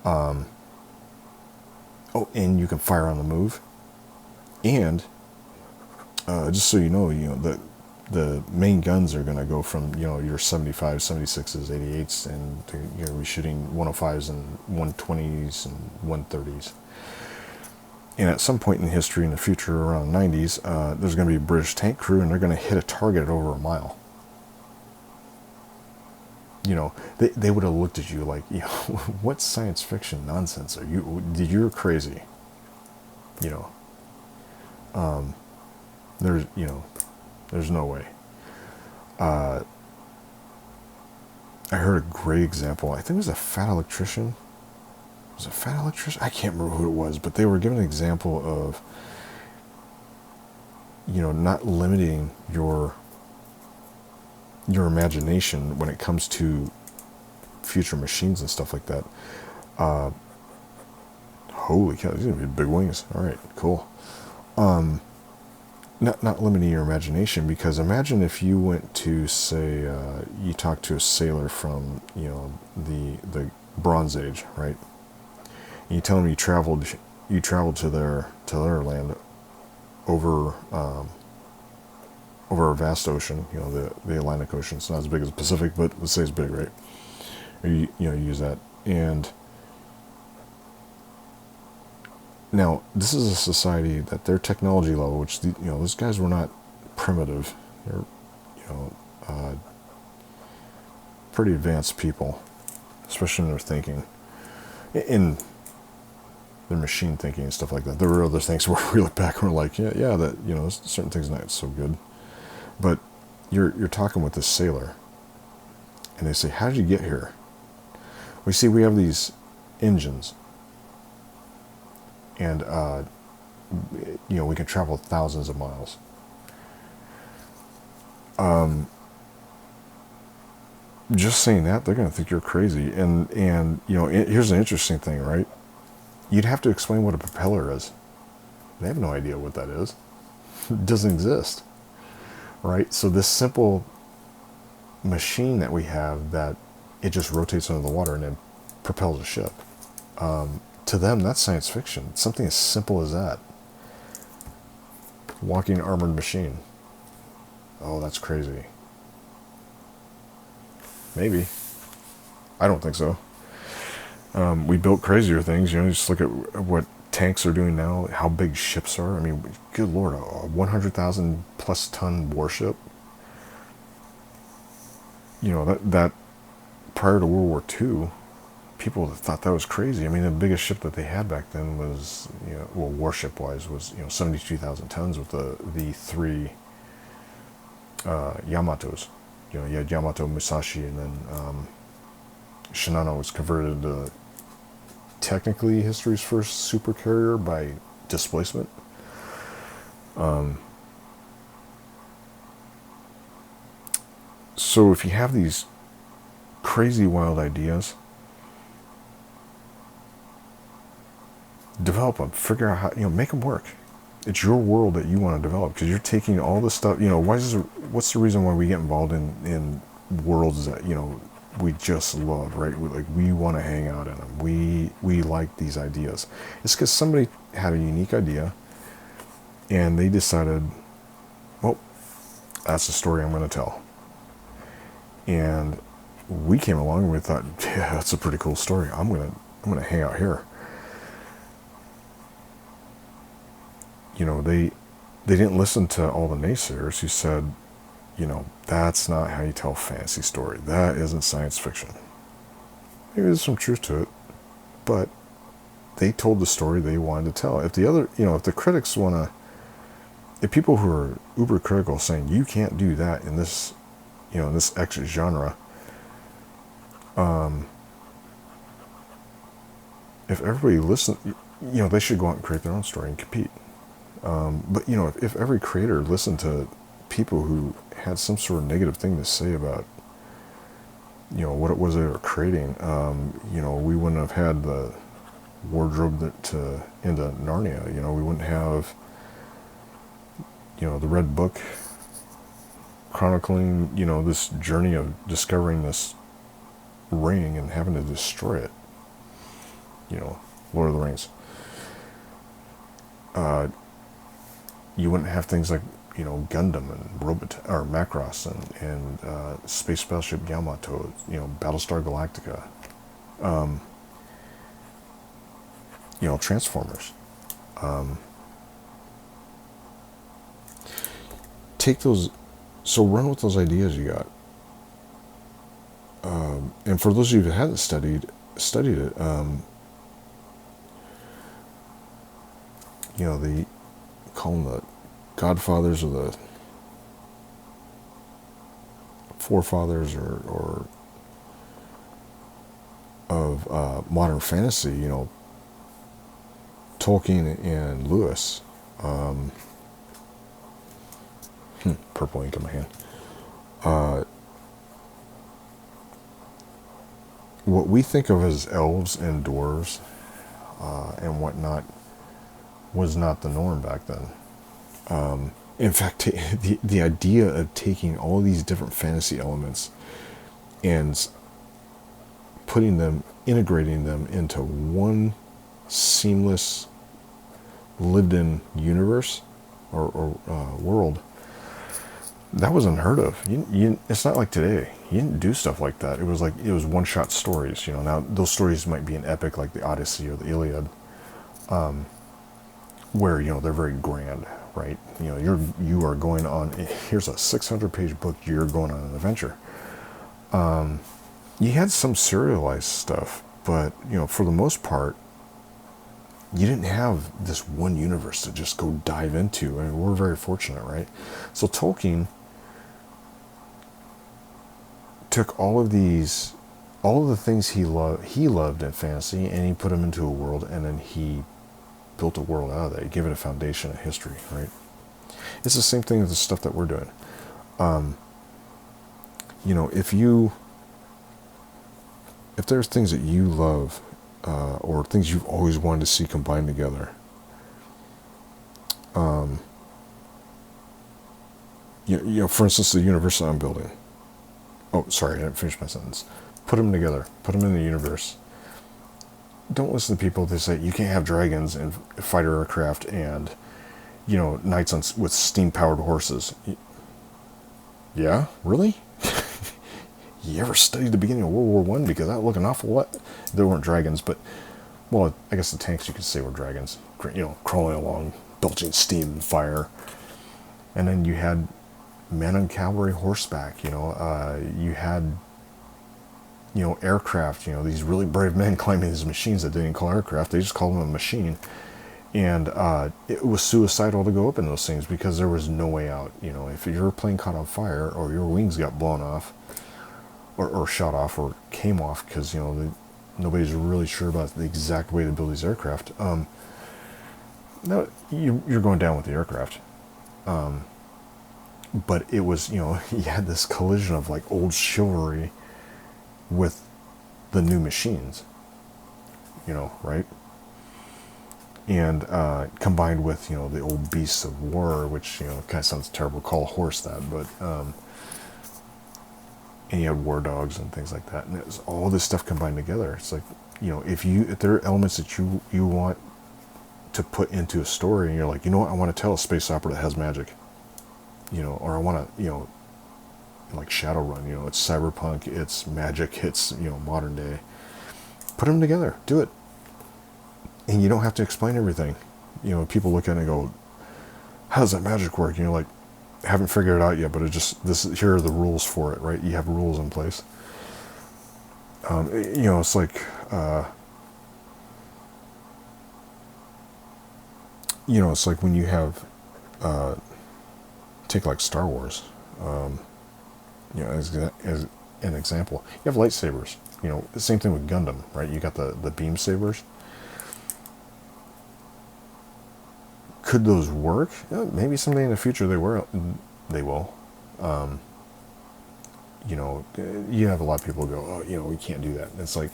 And you can fire on the move. And just so you know, the main guns are going to go from, your 75s, 76s, 88s, and you're going to be shooting 105s and 120s and 130s. And at some point in history in the future, around the 90s, there's going to be a British tank crew, and they're going to hit a target at over a mile. They would have looked at you like, what science fiction nonsense are you? You're crazy. There's no way. I heard a great example. I think it was a fat electrician. Was it a fat electrician? I can't remember who it was, but they were giving an example of, not limiting your imagination when it comes to future machines and stuff like that. Holy cow, these are going to be big wings. All right, cool. Not limiting your imagination, because imagine if you went to, say, you talked to a sailor from, the Bronze Age, right? And you tell him you traveled to their land over over a vast ocean, the Atlantic Ocean. It's not as big as the Pacific, but let's say it's big, right? Or you use that. And now this is a society that their technology level, which those guys were not primitive. They're pretty advanced people, especially in their thinking, in their machine thinking and stuff like that. There were other things where we look back and we're like, yeah, that certain things not so good. But you're talking with this sailor, and they say, "How did you get here?" We see we have these engines, and we can travel thousands of miles. Just saying that, they're going to think you're crazy. And here's an interesting thing, right? You'd have to explain what a propeller is. They have no idea what that is. It doesn't exist. Right? So this simple machine that we have, that it just rotates under the water and then propels a ship. To them, that's science fiction. Something as simple as that. Walking armored machine. Oh, that's crazy. Maybe. I don't think so. We built crazier things. Just look at what tanks are doing now, how big ships are. I mean, good Lord, a 100,000 plus ton warship. That prior to World War II, people thought that was crazy. I mean, the biggest ship that they had back then was, warship wise, was 72,000 tons with the three Yamatos. You had Yamato, Musashi, and then Shinano was converted to technically history's first supercarrier by displacement. So if you have these crazy wild ideas, develop them, figure out how, make them work. It's your world that you want to develop, because you're taking all this stuff, what's the reason why we get involved in worlds that, we just love, right? We want to hang out in them. We like these ideas. It's because somebody had a unique idea, and they decided, well, that's the story I'm going to tell. And we came along and we thought, yeah, that's a pretty cool story. I'm gonna hang out here. They didn't listen to all the naysayers who said, that's not how you tell a fantasy story. That isn't science fiction. Maybe there's some truth to it, but they told the story they wanted to tell. If the critics if people who are uber critical saying you can't do that in this, in this X genre, if everybody listened, they should go out and create their own story and compete. But if every creator listened to people who had some sort of negative thing to say about, what it was they were creating, we wouldn't have had the wardrobe into Narnia. We wouldn't have, the Red Book chronicling, this journey of discovering this ring and having to destroy it. Lord of the Rings. You wouldn't have things like, Gundam and Macross and Space Battleship Yamato, Battlestar Galactica, Transformers. Take those, so run with those ideas you got. And for those of you who haven't studied it, they call them the godfathers or the forefathers or of modern fantasy, Tolkien and Lewis. Purple ink in my hand. What we think of as elves and dwarves and whatnot was not the norm back then. In fact, the idea of taking all these different fantasy elements and integrating them into one seamless lived-in universe or world. That was unheard of. It's not like today. You didn't do stuff like that. It was one-shot stories. Now those stories might be an epic like the Odyssey or the Iliad, where they're very grand, right? You are going on. Here's a 600-page book. You're going on an adventure. You had some serialized stuff, but for the most part, you didn't have this one universe to just go dive into. I mean, we're very fortunate, right? So Tolkien took all of the things he loved in fantasy, and he put them into a world, and then he built a world out of that. He gave it a foundation, a history, right? It's the same thing with the stuff that we're doing. If there's things that you love, or things you've always wanted to see combined together, for instance, the universe that I'm building. Oh, sorry, I didn't finish my sentence. Put them together. Put them in the universe. Don't listen to people that say you can't have dragons and fighter aircraft and, knights with steam-powered horses. Yeah? Really? You ever studied the beginning of World War I? Because that looked an awful lot. There weren't dragons, but, well, I guess the tanks you could say were dragons. Crawling along, belching steam and fire. And then you had men on cavalry horseback. You had, aircraft. These really brave men climbing these machines that they didn't call aircraft. They just called them a machine. And it was suicidal to go up in those things because there was no way out. If your plane caught on fire or your wings got blown off, or shot off, or came off, because nobody's really sure about the exact way to build these aircraft. No, you're going down with the aircraft. But it was, you had this collision of like old chivalry with the new machines, right? And combined with the old beasts of war, which kind of sounds terrible to call a horse that, but. And you had war dogs and things like that, and it was all this stuff combined together. It's like, if there are elements that you want to put into a story, and you're like, I want to tell a space opera that has magic, or I want to, like Shadowrun, it's cyberpunk, it's magic, it's modern day. Put them together, do it, and you don't have to explain everything. People look at it and go, "How does that magic work?" And you're like, haven't figured it out yet, but here are the rules for it, right? You have rules in place. It's like, it's like when you have, take like Star Wars, as an example, you have lightsabers. The same thing with Gundam, right? You got the beam sabers. Could those work? Maybe someday in the future they will. You have a lot of people go, oh, we can't do that. And it's like,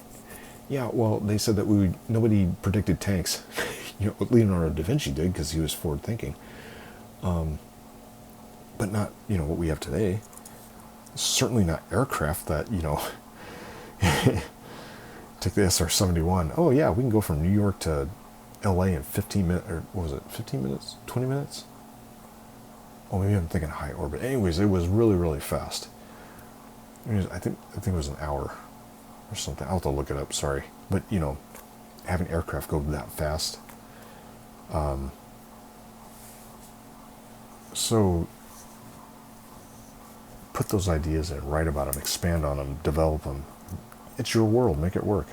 yeah, well, they said that nobody predicted tanks. Leonardo da Vinci did because he was forward thinking. But not, what we have today. Certainly not aircraft that, take the SR-71. Oh yeah, we can go from New York to LA in 15 minutes, or what was it, 15 minutes, 20 minutes? Oh, maybe I'm thinking high orbit. Anyways, it was really, really fast. I think it was an hour or something. I'll have to look it up, sorry. But, having aircraft go that fast. So, put those ideas in, write about them, expand on them, develop them. It's your world, make it work.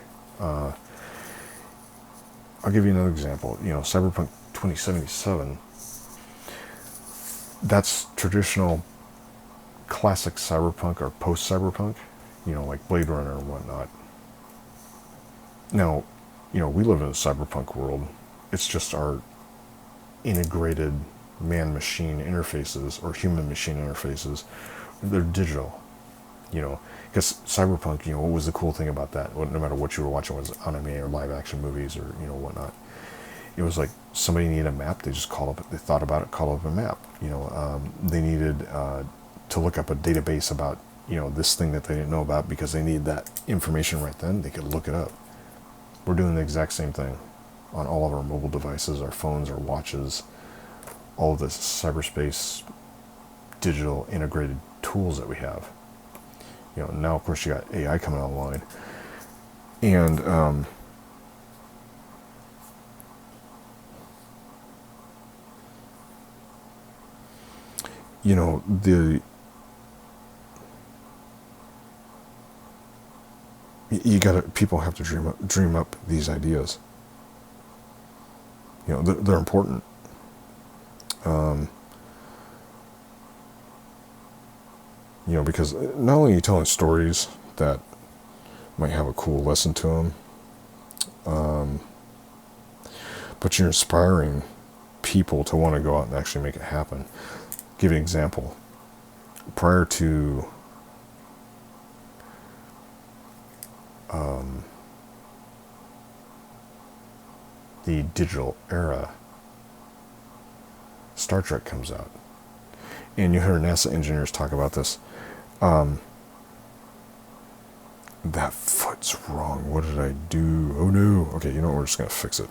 I'll give you another example. Cyberpunk 2077, that's traditional classic cyberpunk or post-cyberpunk, like Blade Runner and whatnot. Now, we live in a cyberpunk world. It's just our integrated man-machine interfaces or human-machine interfaces. They're digital, because cyberpunk, what was the cool thing about that? No matter what you were watching, was anime or live-action movies or, whatnot. It was like somebody needed a map, they just they thought about it, called up a map. They needed to look up a database about, this thing that they didn't know about because they needed that information right then, they could look it up. We're doing the exact same thing on all of our mobile devices, our phones, our watches, all of this cyberspace digital integrated tools that we have. Now of course you got AI coming online, and people have to dream up these ideas. They're important. Because not only are you telling stories that might have a cool lesson to them, but you're inspiring people to want to go out and actually make it happen. Give you an example. Prior to the digital era, Star Trek comes out. And you hear NASA engineers talk about this. That foot's wrong. What did I do? Oh no. Okay, you know what? We're just going to fix it.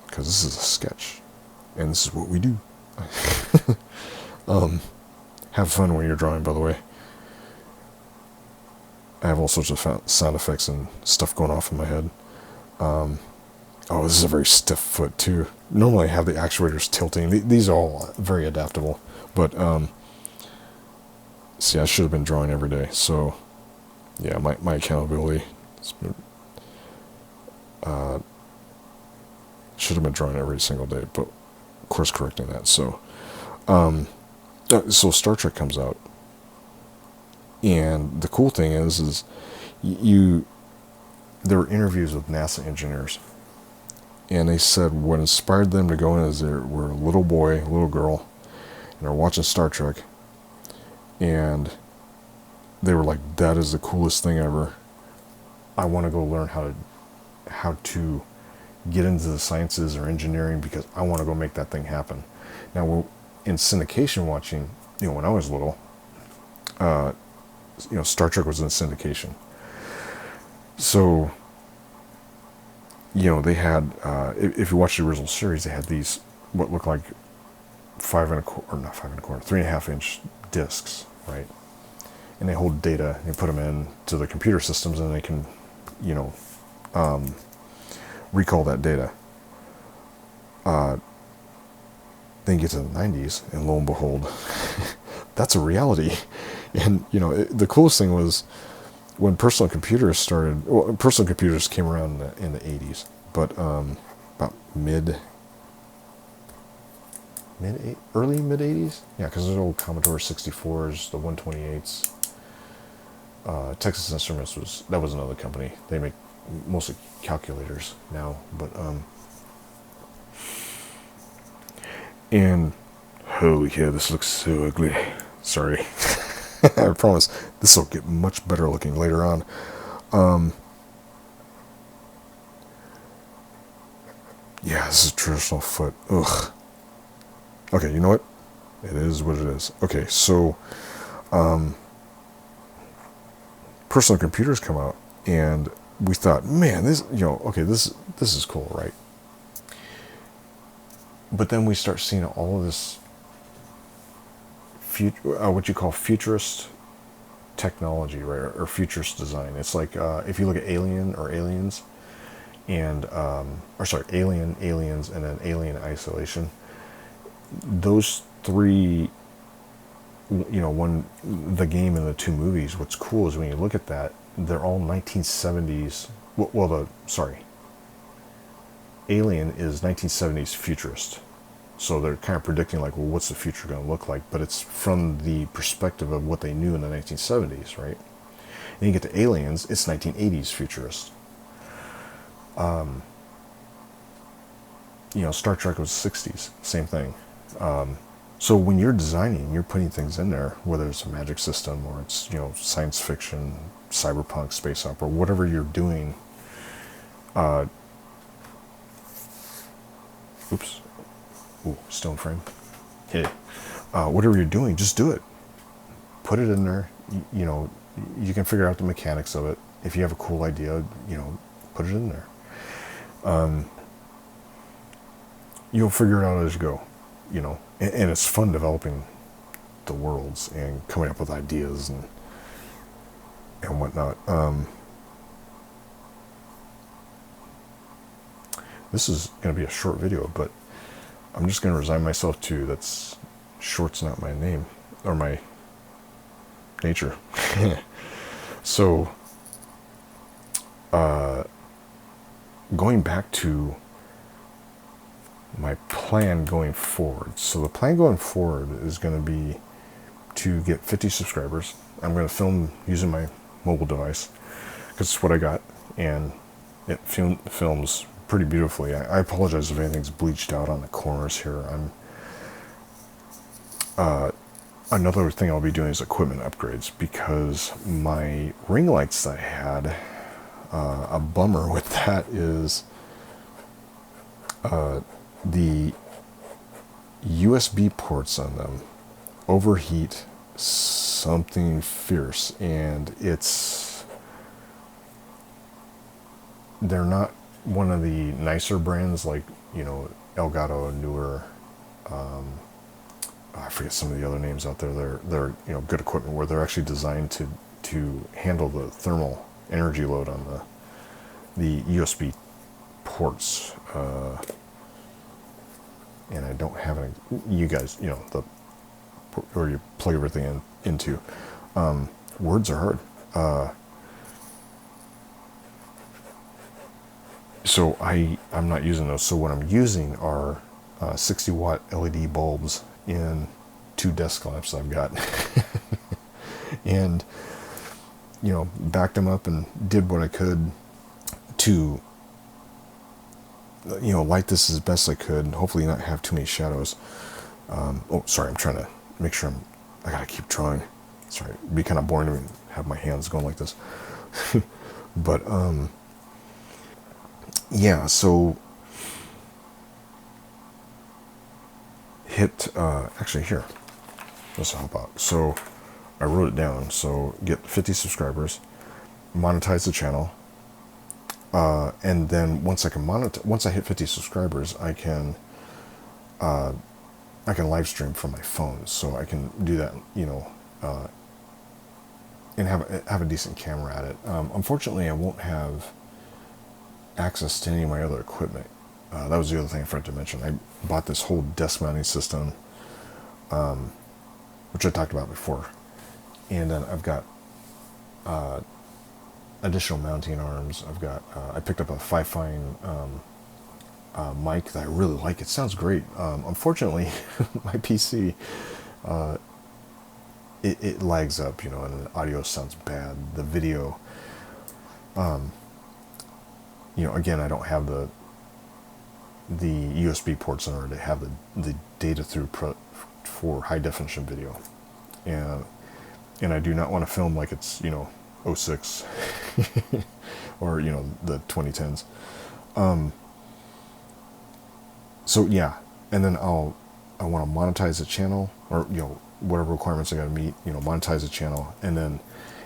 Because this is a sketch. And this is what we do. Have fun when you're drawing, by the way. I have all sorts of sound effects and stuff going off in my head. Oh, this is a very stiff foot too. Normally I have the actuators tilting. These are all very adaptable. But, see, I should have been drawing every day. So, yeah, my accountability should have been drawing every single day. But, course correcting that. So, so Star Trek comes out. And the cool thing is there were interviews with NASA engineers. And they said what inspired them to go in is they were a little boy, a little girl, and they're watching Star Trek. And they were like, that is the coolest thing ever. I want to go learn how to get into the sciences or engineering because I want to go make that thing happen. Now, in syndication watching, when I was little, Star Trek was in syndication. So, they had, if you watch the original series, they had these, what looked like 3.5 inch discs, right? And they hold data, and they put them into the computer systems, and they can, recall that data. Then you get to the 90s, and lo and behold, that's a reality. And, the coolest thing was, when personal computers personal computers came around in the 80s, but about early mid 80s, yeah, because there's old Commodore 64s, the 128s. Texas Instruments was another company. They make mostly calculators now, but and holy cow, this looks so ugly. Sorry. I promise this will get much better looking later on. Yeah, this is a traditional foot. Ugh. Okay, you know what? It is what it is. Okay, so personal computers come out, and we thought, man, this is cool, right? But then we start seeing all of this what you call futurist technology, right, or futurist design. It's like if you look at Alien or Aliens, and Alien, Aliens, and then Alien Isolation. Those three, the game and the two movies. What's cool is when you look at that, they're all 1970s. Alien is 1970s futurist. So they're kind of predicting, like, well, what's the future going to look like? But it's from the perspective of what they knew in the 1970s, right? And you get to Aliens, it's 1980s futurist. Star Trek was 60s, same thing. So when you're designing, you're putting things in there, whether it's a magic system or it's, science fiction, cyberpunk, space opera, whatever you're doing. Oops. Ooh, stone frame. Hey, whatever you're doing, just do it. Put it in there. You can figure out the mechanics of it. If you have a cool idea, put it in there. You'll figure it out as you go. you know, and it's fun developing the worlds and coming up with ideas and whatnot. This is going to be a short video, but I'm just going to resign myself to that's short's not my name or my nature. So, going back to my plan going forward. So the plan going forward is going to be to get 50 subscribers. I'm going to film using my mobile device because it's what I got, and it films pretty beautifully. I apologize if anything's bleached out on the corners here. Another thing I'll be doing is equipment upgrades, because my ring lights that I had, a bummer with that is the USB ports on them overheat something fierce, and they're not one of the nicer brands like, you know, Elgato, newer, I forget some of the other names out there. They're you know, good equipment where they're actually designed to handle the thermal energy load on the USB ports. And I don't have any, you guys, you know, where you plug everything into. Words are hard. So I'm not using those. So what I'm using are 60 watt LED bulbs in 2 desk lamps I've got. And, you know, backed them up and did what I could to, you know, light this as best I could, hopefully not have too many shadows. Oh, sorry, I'm trying to make sure I gotta keep drawing. Sorry, it'd be kind of boring to have my hands going like this. But, yeah, so hit, actually here, this will help out. So I wrote it down. So get 50 subscribers, monetize the channel, and then once I hit 50 subscribers, I can live stream from my phone. So I can do that, you know, and have a decent camera at it. Unfortunately, I won't have access to any of my other equipment. That was the other thing I forgot to mention. I bought this whole desk mounting system, which I talked about before, and then I've got additional mounting arms. I've got I picked up a 5-fine mic that I really like. It sounds great. Unfortunately, my PC it lags up, you know, and the audio sounds bad. The video, you know, again, I don't have the USB ports in order to have the data throughput for high definition video, and I do not want to film like it's, you know, 06 or, you know, the 2010s. So yeah, and then I want to monetize the channel, or, you know, whatever requirements I got to meet, you know, monetize the channel, and then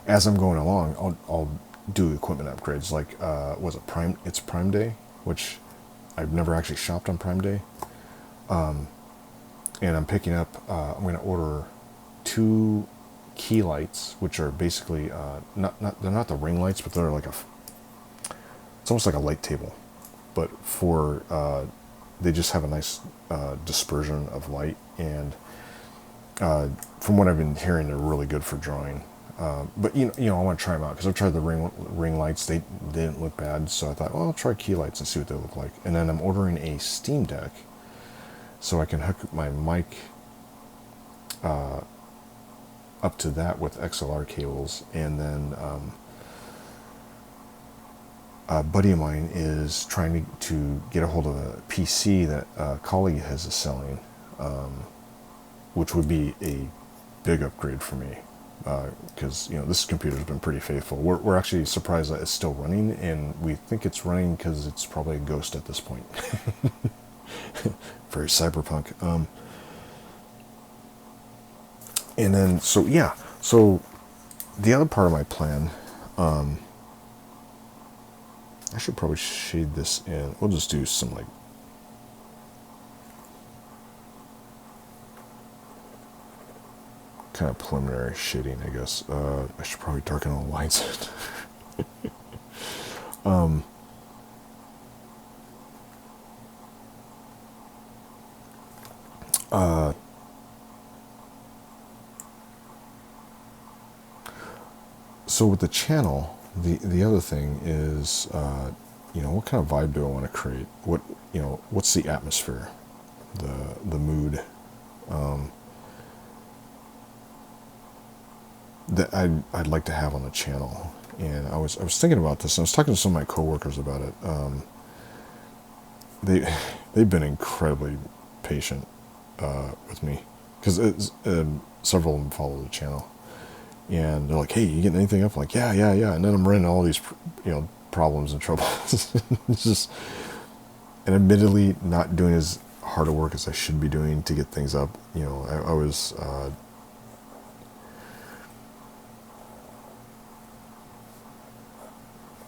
as I'm going along, I'll do equipment upgrades. Like, was it Prime? It's Prime Day, which I've never actually shopped on Prime Day. And I'm picking up, I'm going to order 2 key lights, which are basically, they're not the ring lights, but they're like it's almost like a light table, but for, they just have a nice, dispersion of light. And, from what I've been hearing, they're really good for drawing. But you know, I want to try them out because I've tried the ring lights. They didn't look bad, so I thought, well, I'll try key lights and see what they look like. And then I'm ordering a Steam Deck so I can hook my mic up to that with XLR cables. And then a buddy of mine is trying to get a hold of a PC that a colleague has is selling, which would be a big upgrade for me. Because, you know, this computer's been pretty faithful. We're actually surprised that it's still running, and we think it's running because it's probably a ghost at this point. Very cyberpunk. And then, so yeah, so the other part of my plan, I should probably shade this in. We'll just do some, like, kind of preliminary shading, I guess. I should probably darken all the lines. So with the channel, the other thing is, what kind of vibe do I want to create? What's the atmosphere, the mood that I'd like to have on the channel? And I was thinking about this, and I was talking to some of my coworkers about it. They've been incredibly patient with me, because several of them follow the channel. And they're like, hey, you getting anything up? I'm like, yeah. And then I'm running all these, problems and troubles. It's just, and admittedly, not doing as hard a work as I should be doing to get things up. I was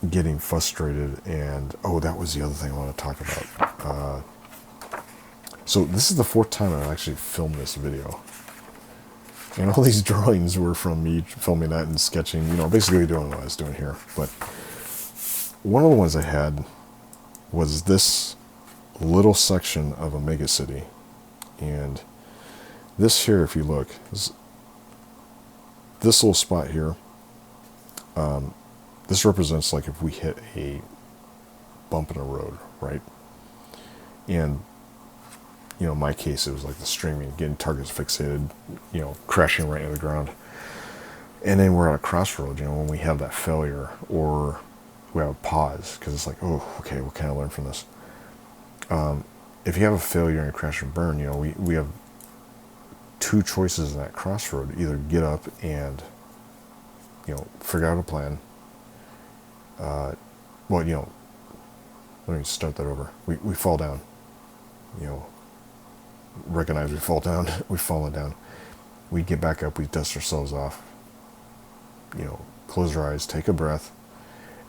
getting frustrated. And, that was the other thing I want to talk about. So this is the 4th time I've actually filmed this video. And all these drawings were from me filming that and sketching, basically doing what I was doing here. But one of the ones I had was this little section of a megacity. And this here, if you look, this little spot here, this represents like if we hit a bump in a road, right? And in my case, it was like the streaming, getting targets fixated, crashing right into the ground. And then we're at a crossroads, when we have that failure, or we have a pause, because it's like, oh, okay, what can I learn from this? If you have a failure and a crash and burn, we have 2 choices in that crossroad. Either get up and, figure out a plan. Let me start that over. We fall down, recognize we fall down, we've fallen down. We get back up, we dust ourselves off, close our eyes, take a breath,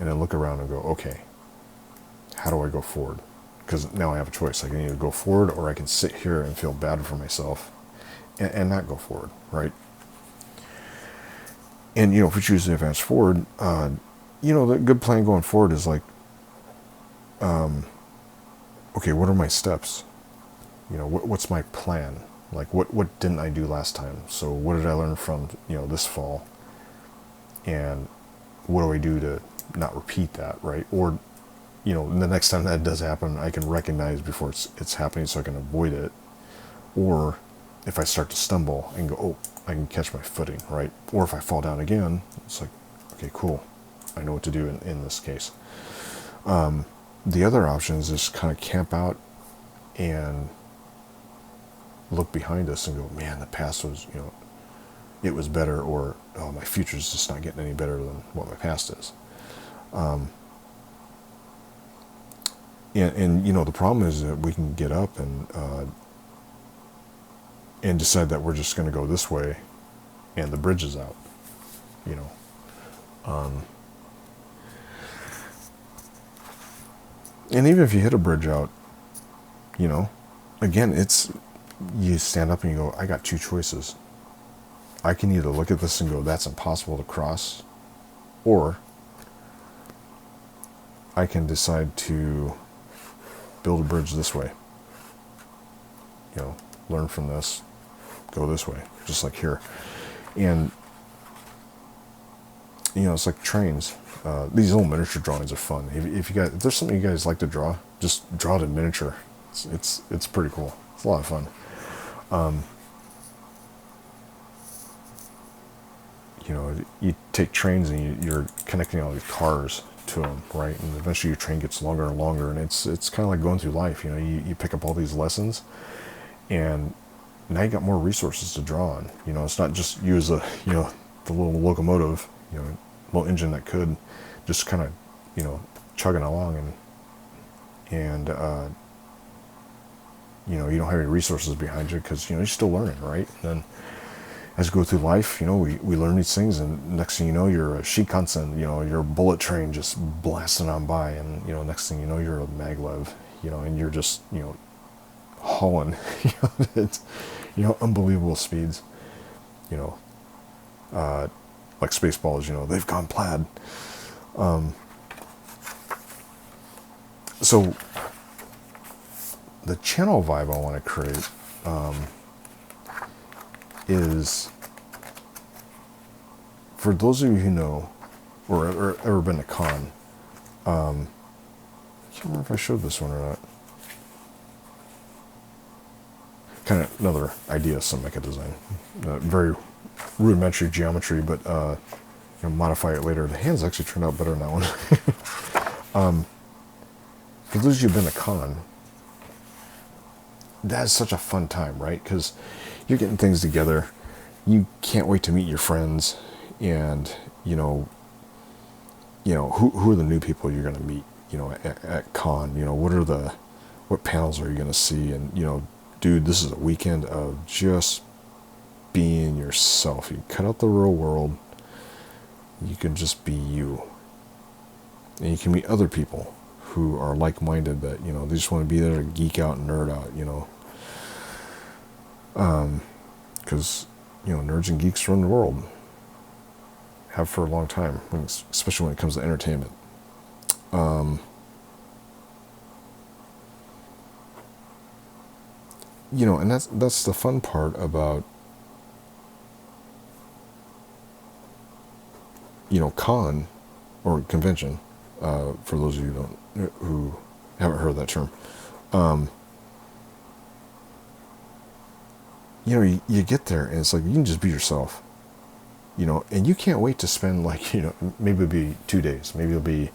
and then look around and go, okay, how do I go forward? Because now I have a choice. I can either go forward, or I can sit here and feel bad for myself and not go forward, right? And, if we choose to advance forward, the good plan going forward is like, okay, what are my steps? What's my plan? Like, what didn't I do last time? So what did I learn from, this fall? And what do I do to not repeat that, right? Or, the next time that does happen, I can recognize before it's happening, so I can avoid it. Or if I start to stumble, I can go, oh, I can catch my footing, right? Or if I fall down again, it's like, okay, cool. I know what to do in this case. The other option is just kind of camp out and look behind us and go, man, the past was, it was better, or, oh, my future's just not getting any better than what my past is. And the problem is that we can get up and decide that we're just going to go this way, and the bridge is out, and even if you hit a bridge out, again, you stand up and you go, I got 2 choices. I can either look at this and go, that's impossible to cross, or I can decide to build a bridge this way. Learn from this, go this way, just like here. And, it's like trains. These little miniature drawings are fun. If there's something you guys like to draw, just draw it in miniature. It's pretty cool. It's a lot of fun. You take trains and you're connecting all these cars to them, right? And eventually your train gets longer and longer, and it's kind of like going through life. You pick up all these lessons, and now you got more resources to draw on. It's not just you as the little locomotive, little engine that could just kind of, chugging along, and you don't have any resources behind you because, you're still learning, right? And then as you go through life, we learn these things, and next thing you know, you're a Shinkansen, you're a bullet train just blasting on by, and, next thing you know, you're a maglev, and you're just, hauling, it's, unbelievable speeds, like Spaceballs, you know, they've gone plaid. So the channel vibe I want to create is, for those of you who know or ever been to con, I can't remember if I showed this one or not. Kind of another idea of some mecha design. Very rudimentary geometry, but you know, modify it later. The hands actually turned out better than that one. For those of you who've been to con, that's such a fun time, right? Because you're getting things together. You can't wait to meet your friends, and you know who are the new people you're going to meet. You know, at con. You know, what panels are you going to see? And you know, dude, this is a weekend of just being yourself. You cut out the real world. You can just be you, and you can meet other people who are like-minded, that you know they just want to be there to geek out and nerd out. You know. Because, you know, nerds and geeks run the world. Have for a long time, especially when it comes to entertainment. You know, and that's the fun part about, you know, con, or convention, for those of you who haven't heard that term. You know, you get there and it's like, you can just be yourself, you know, and you can't wait to spend, like, you know, maybe it'll be 2 days, maybe it'll be,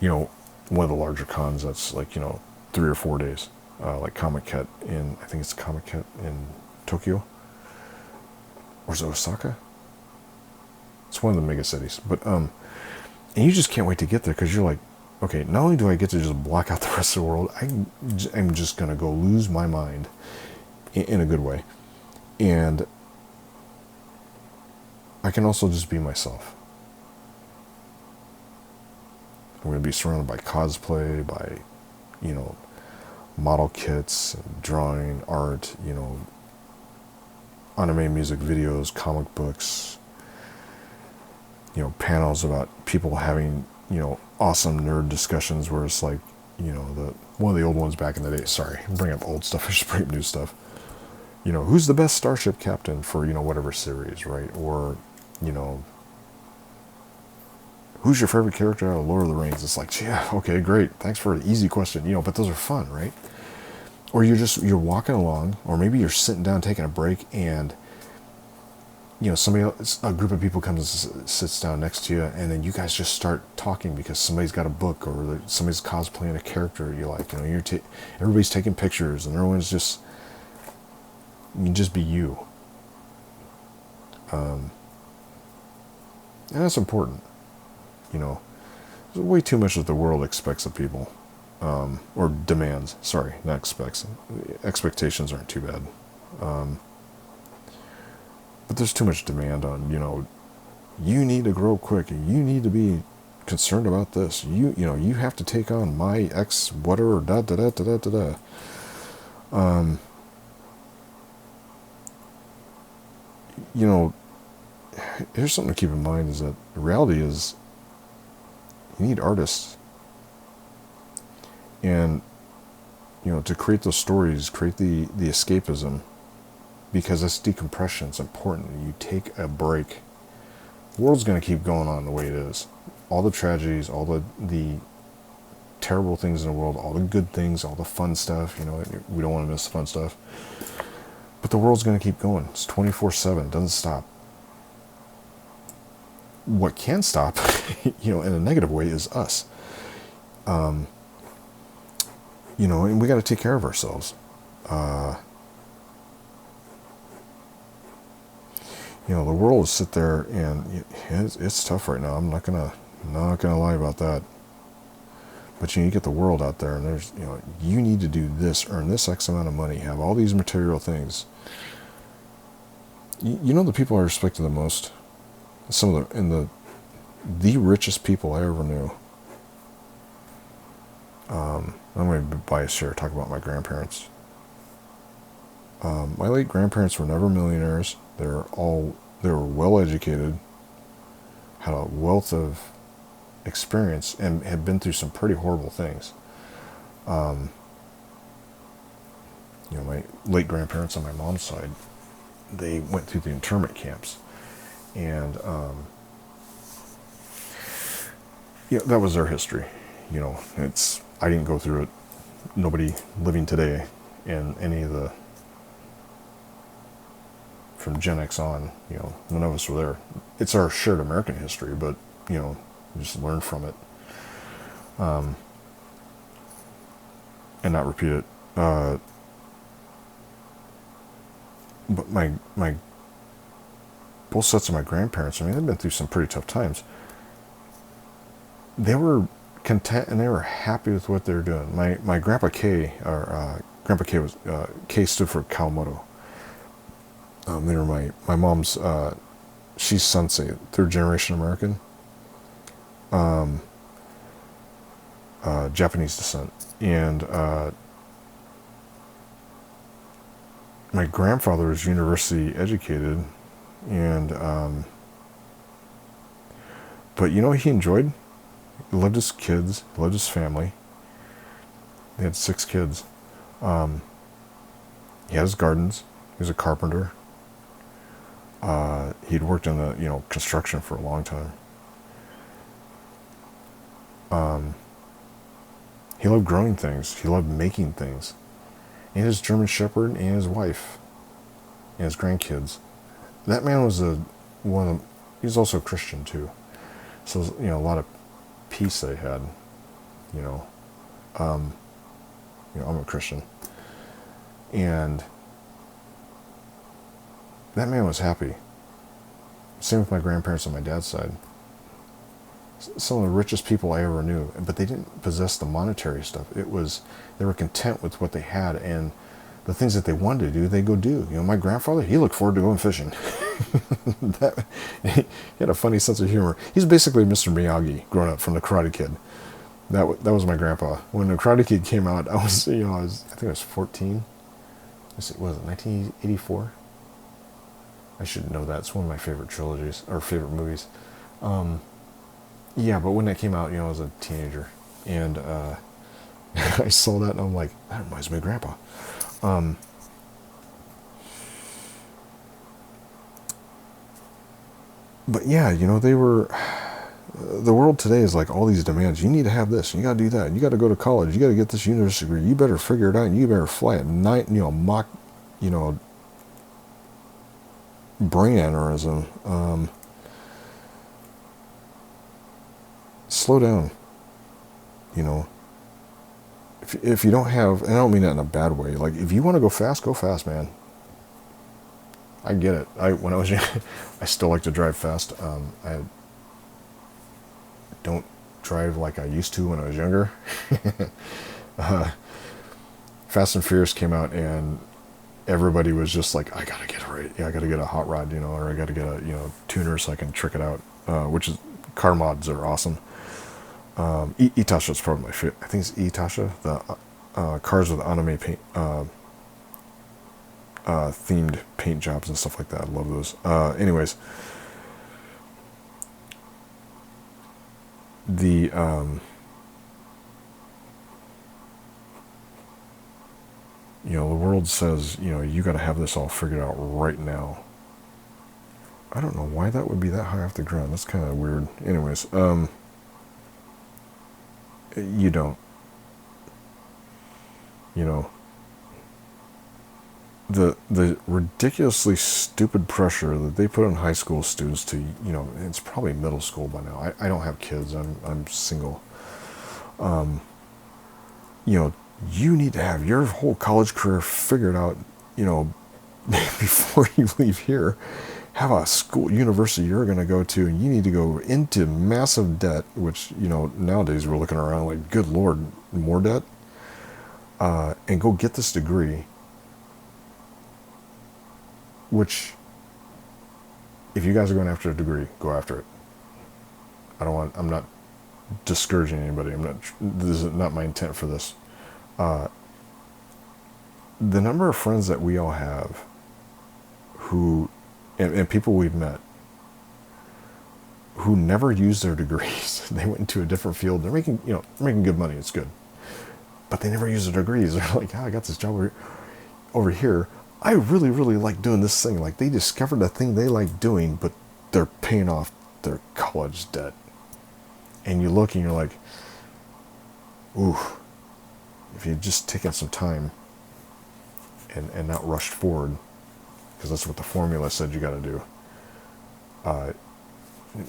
you know, one of the larger cons that's like, you know, 3 or 4 days, like Comic-Con I think it's Comic-Con in Tokyo, or is it Osaka? It's one of the mega cities, but, and you just can't wait to get there, because you're like, okay, not only do I get to just block out the rest of the world, I'm just going to go lose my mind in a good way. And I can also just be myself. I'm going to be surrounded by cosplay, by, you know, model kits, drawing, art, you know, anime music videos, comic books, you know, panels about people having, you know, awesome nerd discussions where it's like, you know, one of the old ones back in the day. Sorry, I'm bringing up old stuff. I just bring up new stuff. You know, who's the best starship captain for, you know, whatever series, right? Or, you know, who's your favorite character out of Lord of the Rings? It's like, yeah, okay, great. Thanks for an easy question, you know, but those are fun, right? Or you're walking along, or maybe you're sitting down taking a break, and, you know, a group of people comes and sits down next to you, and then you guys just start talking because somebody's got a book, or somebody's cosplaying a character you like. You know, everybody's taking pictures, and everyone's just, you can just be you. And that's important. You know, there's way too much that the world expects of people. Or demands. Sorry, not expects. Expectations aren't too bad. But there's too much demand on, you know, you need to grow quick, and you need to be concerned about this. You know, you have to take on my ex whatever, da da da da da da da. You know, here's something to keep in mind, is that the reality is you need artists. And, you know, to create those stories, create the escapism, because this decompression is important. You take a break. The world's going to keep going on the way it is. All the tragedies, all the terrible things in the world, all the good things, all the fun stuff, you know, we don't want to miss the fun stuff. But the world's going to keep going. It's 24/7. It doesn't stop. What can stop, you know, in a negative way, is us. You know, and we got to take care of ourselves. You know, the world will sit there, and it's tough right now. I'm not gonna lie about that. But you get the world out there, and there's, you know, you need to do this, earn this X amount of money, have all these material things. You know, the people I respected the most, the richest people I ever knew. I'm going to be biased here, talk about my grandparents. My late grandparents were never millionaires. They're all They were well educated, had a wealth of experience, and had been through some pretty horrible things. My late grandparents on my mom's side, they went through the internment camps, and that was their history. I didn't go through it. Nobody living today, and any of the from Gen X on, none of us were there. It's our shared American history, but just learn from it, and not repeat it. But my both sets of my grandparents, they've been through some pretty tough times. They were content and they were happy with what they were doing. My Grandpa K, or Grandpa K was, K stood for Kawamoto. They were my mom's, she's Sensei, third generation American, Japanese descent. And my grandfather was university educated, and but he enjoyed. He loved his kids, he loved his family. They had 6 kids. He had his gardens. He was a carpenter. He'd worked in the construction for a long time. He loved growing things. He loved making things. And his German Shepherd and his wife and his grandkids. That man was he was also a Christian too. So a lot of peace they had. I'm a Christian, and that man was happy. Same with my grandparents on my dad's side. Some of the richest people I ever knew, but they didn't possess the monetary stuff. They were content with what they had, and the things that they wanted to do, they go do. My grandfather, he looked forward to going fishing. He had a funny sense of humor. He's basically Mr. Miyagi growing up from The Karate Kid. That was my grandpa. When The Karate Kid came out, I think I was 14. Was it 1984? I should know that. It's one of my favorite trilogies, or favorite movies. Yeah, but when that came out, I was a teenager, and I saw that, and I'm like, that reminds me of Grandpa. But yeah, they were. The world today is like all these demands. You need to have this. You got to do that. You got to go to college. You got to get this university degree. You better figure it out. And you better fly at night. Mock, brain aneurysm. Slow down. If you don't have, and I don't mean that in a bad way. Like, if you want to go fast, man. I get it. When I was young, I still like to drive fast. I don't drive like I used to when I was younger. Fast and Furious came out, and everybody was just like, I gotta get it right. Yeah, I gotta get a hot rod, or I gotta get a tuner so I can trick it out. Which is, car mods are awesome. Itasha is probably my favorite. I think it's Itasha, the cars with anime paint, themed paint jobs and stuff like that. I love those. Anyways, the the world says, you got to have this all figured out right now. I don't know why that would be that high off the ground. That's kind of weird. Anyways, you don't. The ridiculously stupid pressure that they put on high school students to, it's probably middle school by now. I don't have kids. I'm single. You need to have your whole college career figured out, before you leave here. Have a school, university you're going to go to, and you need to go into massive debt, which, nowadays we're looking around like, good Lord, more debt, and go get this degree, which, if you guys are going after a degree, go after it. I'm not discouraging anybody. This is not my intent for this. The number of friends that we all have who and people we've met who never used their degrees. They went into a different field. They're making, they're making good money. It's good. But they never use their degrees. They're like, I got this job over here. I really, really like doing this thing. Like, they discovered a thing they like doing, but they're paying off their college debt. And you look and you're like, ooh, if you'd just taken some time and not rushed forward, because that's what the formula said you got to do,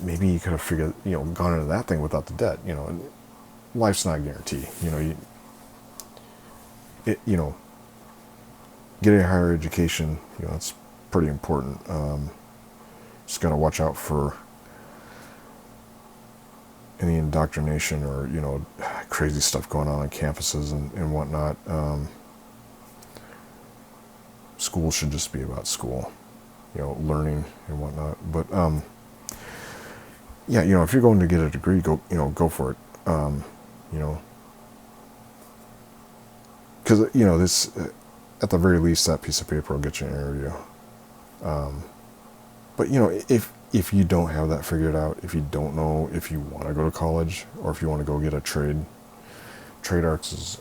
maybe you could have figured, gone into that thing without the debt. Life's not a guarantee. Getting a higher education, that's pretty important. Just got to watch out for any indoctrination or, crazy stuff going on campuses and whatnot. School should just be about school, learning and whatnot. But, yeah, if you're going to get a degree, go for it. Because, this, at the very least, that piece of paper will get you an interview. But, if you don't have that figured out, if you don't know if you want to go to college or if you want to go get a trade arts is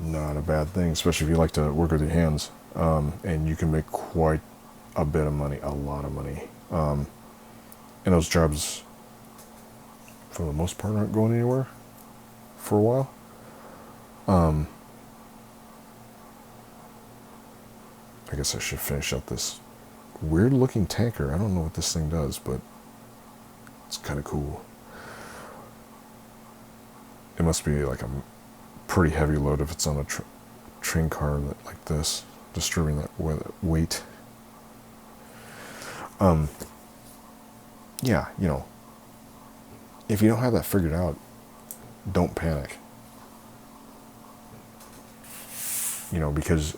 not a bad thing, especially if you like to work with your hands. And you can make quite a bit of money, a lot of money. And those jobs, for the most part, aren't going anywhere for a while. I guess I should finish up this weird looking tanker. I don't know what this thing does, but it's kind of cool. It must be like a pretty heavy load if it's on a train car like this, disturbing that weight. Yeah, if you don't have that figured out, don't panic. Because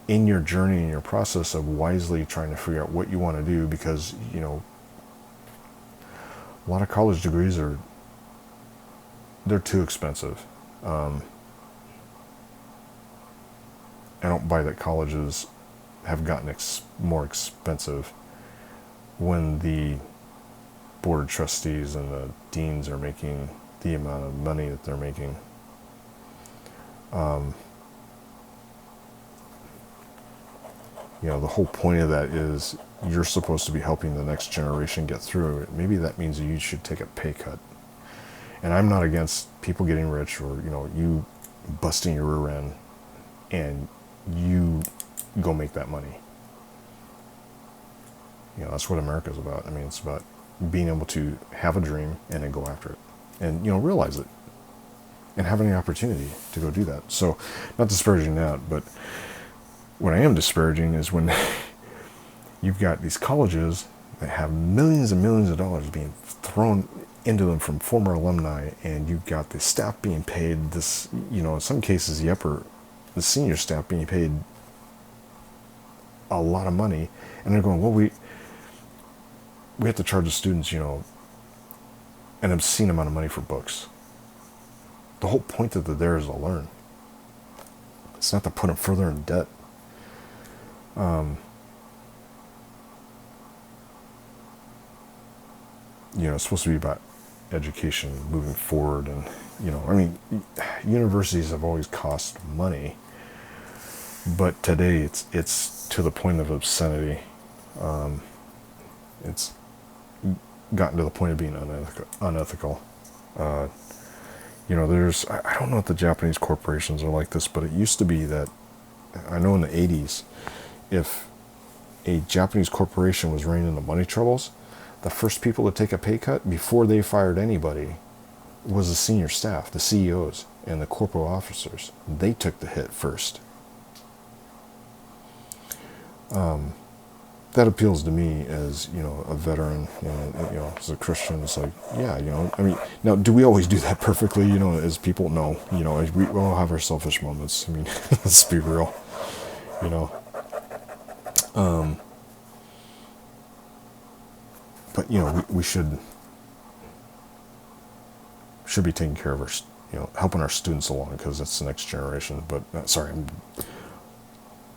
in your journey, in your process of wisely trying to figure out what you want to do, because, a lot of college degrees they're too expensive. I don't buy that colleges have gotten more expensive when the board of trustees and the deans are making the amount of money that they're making. The whole point of that is you're supposed to be helping the next generation get through it. Maybe that means you should take a pay cut. And I'm not against people getting rich or, you busting your rear end and you go make that money. That's what America's about. I mean, it's about being able to have a dream and then go after it and, realize it and having the opportunity to go do that. So, not disparaging that, but what I am disparaging is when you've got these colleges that have millions and millions of dollars being thrown into them from former alumni, and you've got the staff being paid this, in some cases the senior staff being paid a lot of money, and they're going, well, we have to charge the students, an obscene amount of money for books. The whole point that they're there is to learn. It's not to put them further in debt. It's supposed to be about education moving forward, and universities have always cost money, but today it's to the point of obscenity. It's gotten to the point of being unethical. There's, I don't know if the Japanese corporations are like this, but it used to be that, I know in the 80s, if a Japanese corporation was running into money troubles, the first people to take a pay cut before they fired anybody was the senior staff, the CEOs, and the corporate officers. They took the hit first. That appeals to me as, a veteran, as a Christian. It's like, yeah, now, do we always do that perfectly, as people? No, we all have our selfish moments. I mean, let's be real, but, we should be taking care of our, helping our students along, because that's the next generation. But, sorry,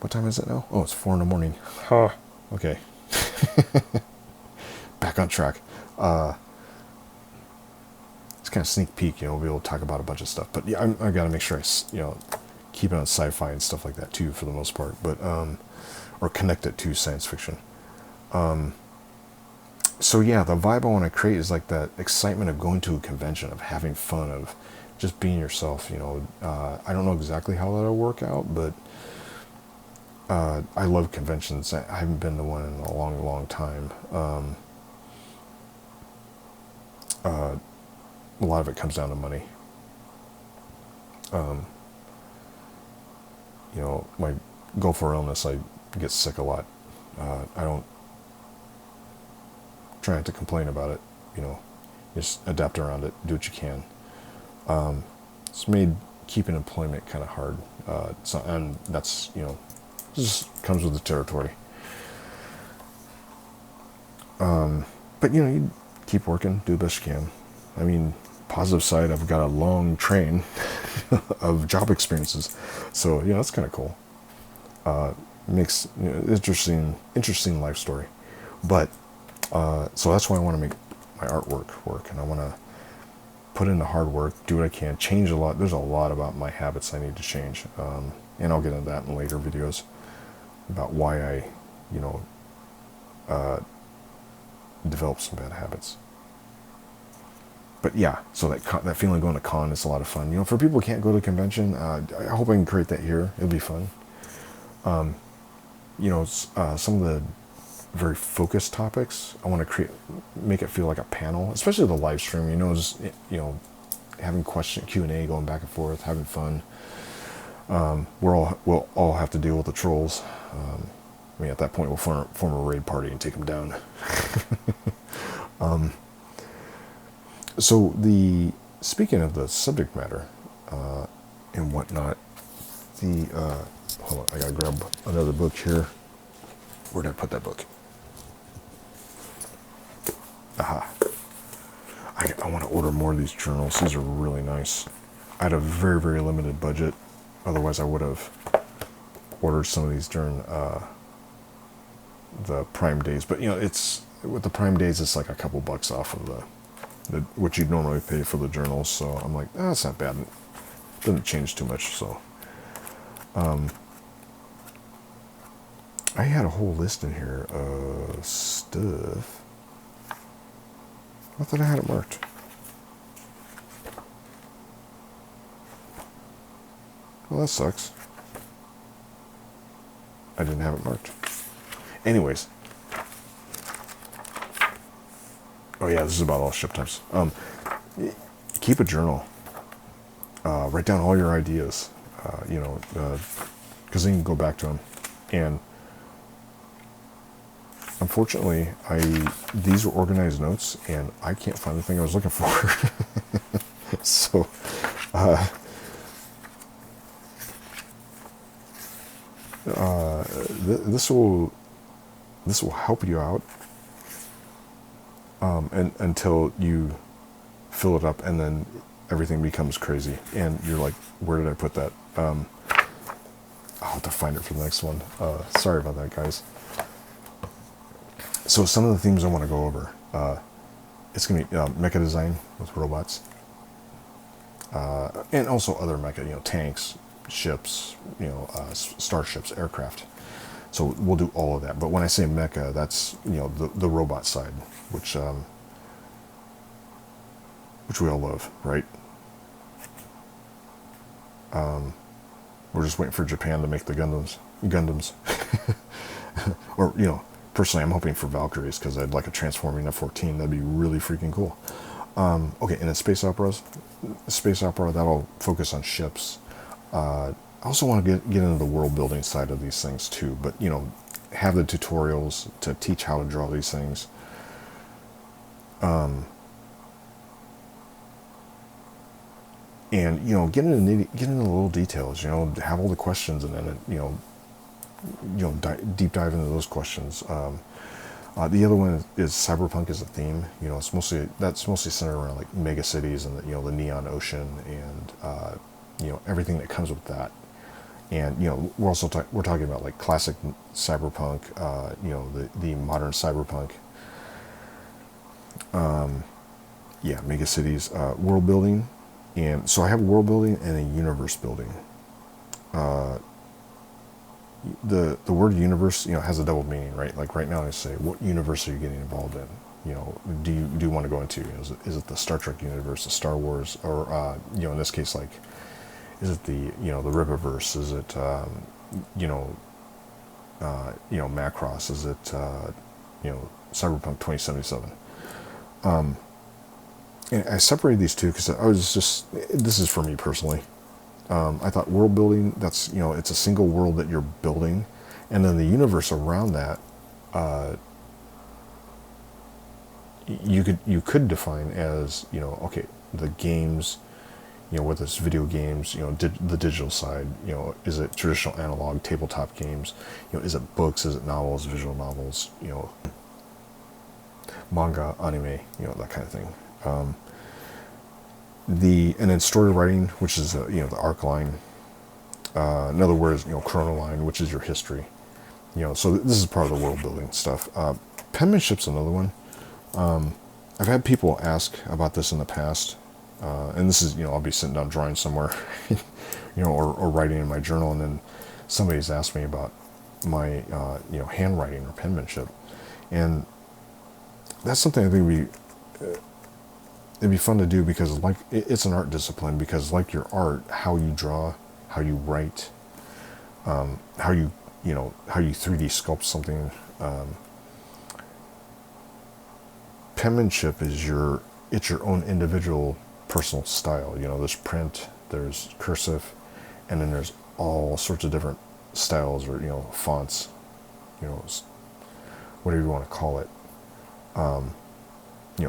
what time is it now? Oh, it's 4 a.m. Huh. Okay. Back on track. It's kind of sneak peek, we'll be able to talk about a bunch of stuff. But yeah, I got to make sure I, keep it on sci-fi and stuff like that too, for the most part. But or connect it to science fiction. So yeah, the vibe I want to create is like that excitement of going to a convention, of having fun, of just being yourself. I don't know exactly how that'll work out, but I love conventions. I haven't been to one in a long, long time. A lot of it comes down to money. My go for illness, I get sick a lot. I don't try not to complain about it. Just adapt around it, do what you can. It's made keeping employment kind of hard. And that's, just comes with the territory. But you keep working, do the best you can. I mean, positive side, I've got a long train of job experiences, so that's kind of cool. Makes interesting life story. But so that's why I want to make my artwork work, and I want to put in the hard work, do what I can, change a lot. There's a lot about my habits I need to change, and I'll get into that in later videos about why I develop some bad habits. But yeah, so that feeling going to con is a lot of fun. For people who can't go to a convention, I hope I can create that here. It'll be fun. Some of the very focused topics, I want to make it feel like a panel, especially the live stream. Just having Q&A, going back and forth, having fun. We'll all have to deal with the trolls. At that point, we'll form a raid party and take them down. So speaking of the subject matter and whatnot, hold on, I gotta grab another book here. Where did I put that book? Aha. I want to order more of these journals. These are really nice. I had a very, very limited budget. Otherwise, I would have ordered some of these during the Prime days. But it's with the Prime days, it's like a couple bucks off of what you'd normally pay for the journals. So I'm like, that's not bad. It doesn't change too much. So I had a whole list in here of stuff. I thought I had it marked. Well, that sucks. I didn't have it marked. Anyways. Oh yeah, this is about all ship types. Keep a journal. Write down all your ideas. Because then you can go back to them. And unfortunately, these were organized notes, and I can't find the thing I was looking for. So, this will help you out, and until you fill it up, and then everything becomes crazy, and you're like, "Where did I put that?" I'll have to find it for the next one. Sorry about that, guys. So some of the themes I want to go over, it's going to be mecha design with robots, and also other mecha, tanks, ships, starships, aircraft. So we'll do all of that. But when I say mecha, that's the robot side, which we all love, right? We're just waiting for Japan to make the Gundams, or personally, I'm hoping for Valkyries, because I'd like a transforming F-14. That'd be really freaking cool. Okay, and then space opera, that'll focus on ships. I also want to get into the world building side of these things too, but have the tutorials to teach how to draw these things. And get into the little details. Have all the questions, and then deep dive into those questions. The other one is cyberpunk as a theme. It's mostly centered around like megacities and the neon ocean and everything that comes with that. And we're also we're talking about like classic cyberpunk, the modern cyberpunk, yeah, megacities, world building. And so I have world building and a universe building. The word universe, has a double meaning, right? Like right now I say, what universe are you getting involved in? Do you want to go into, is it the Star Trek universe, the Star Wars, or in this case, like, is it the the Rippaverse? Is it Macross? Is it Cyberpunk 2077? And I separated these two because I was just, this is for me personally. I thought world building, that's, it's a single world that you're building, and then the universe around that, you could define as, okay, the games, whether it's video games, the digital side, is it traditional analog tabletop games, is it books, is it novels, visual novels, manga, anime, that kind of thing. And then story writing, which is the arc line. In other words, chrono line, which is your history. So this is part of the world building stuff. Penmanship's another one. I've had people ask about this in the past, and this is, I'll be sitting down drawing somewhere, or writing in my journal, and then somebody's asked me about my, handwriting or penmanship, and that's something I think it'd be fun to do, because like it's an art discipline, because like your art, how you draw, how you write, how you 3D sculpt something. Penmanship is it's your own individual personal style. There's print, there's cursive, and then there's all sorts of different styles, or fonts, whatever you want to call it,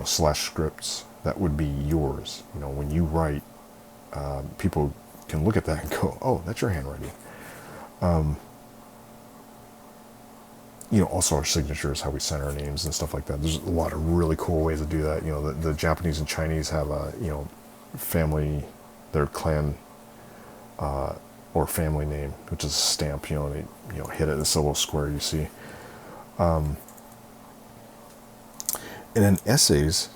slash scripts that would be yours. When you write, people can look at that and go, oh, that's your handwriting. Also our signatures, how we sign our names and stuff like that. There's a lot of really cool ways to do that. The Japanese and Chinese have a, family, their clan, or family name, which is a stamp, they, hit it, it's a little square you see. And then essays,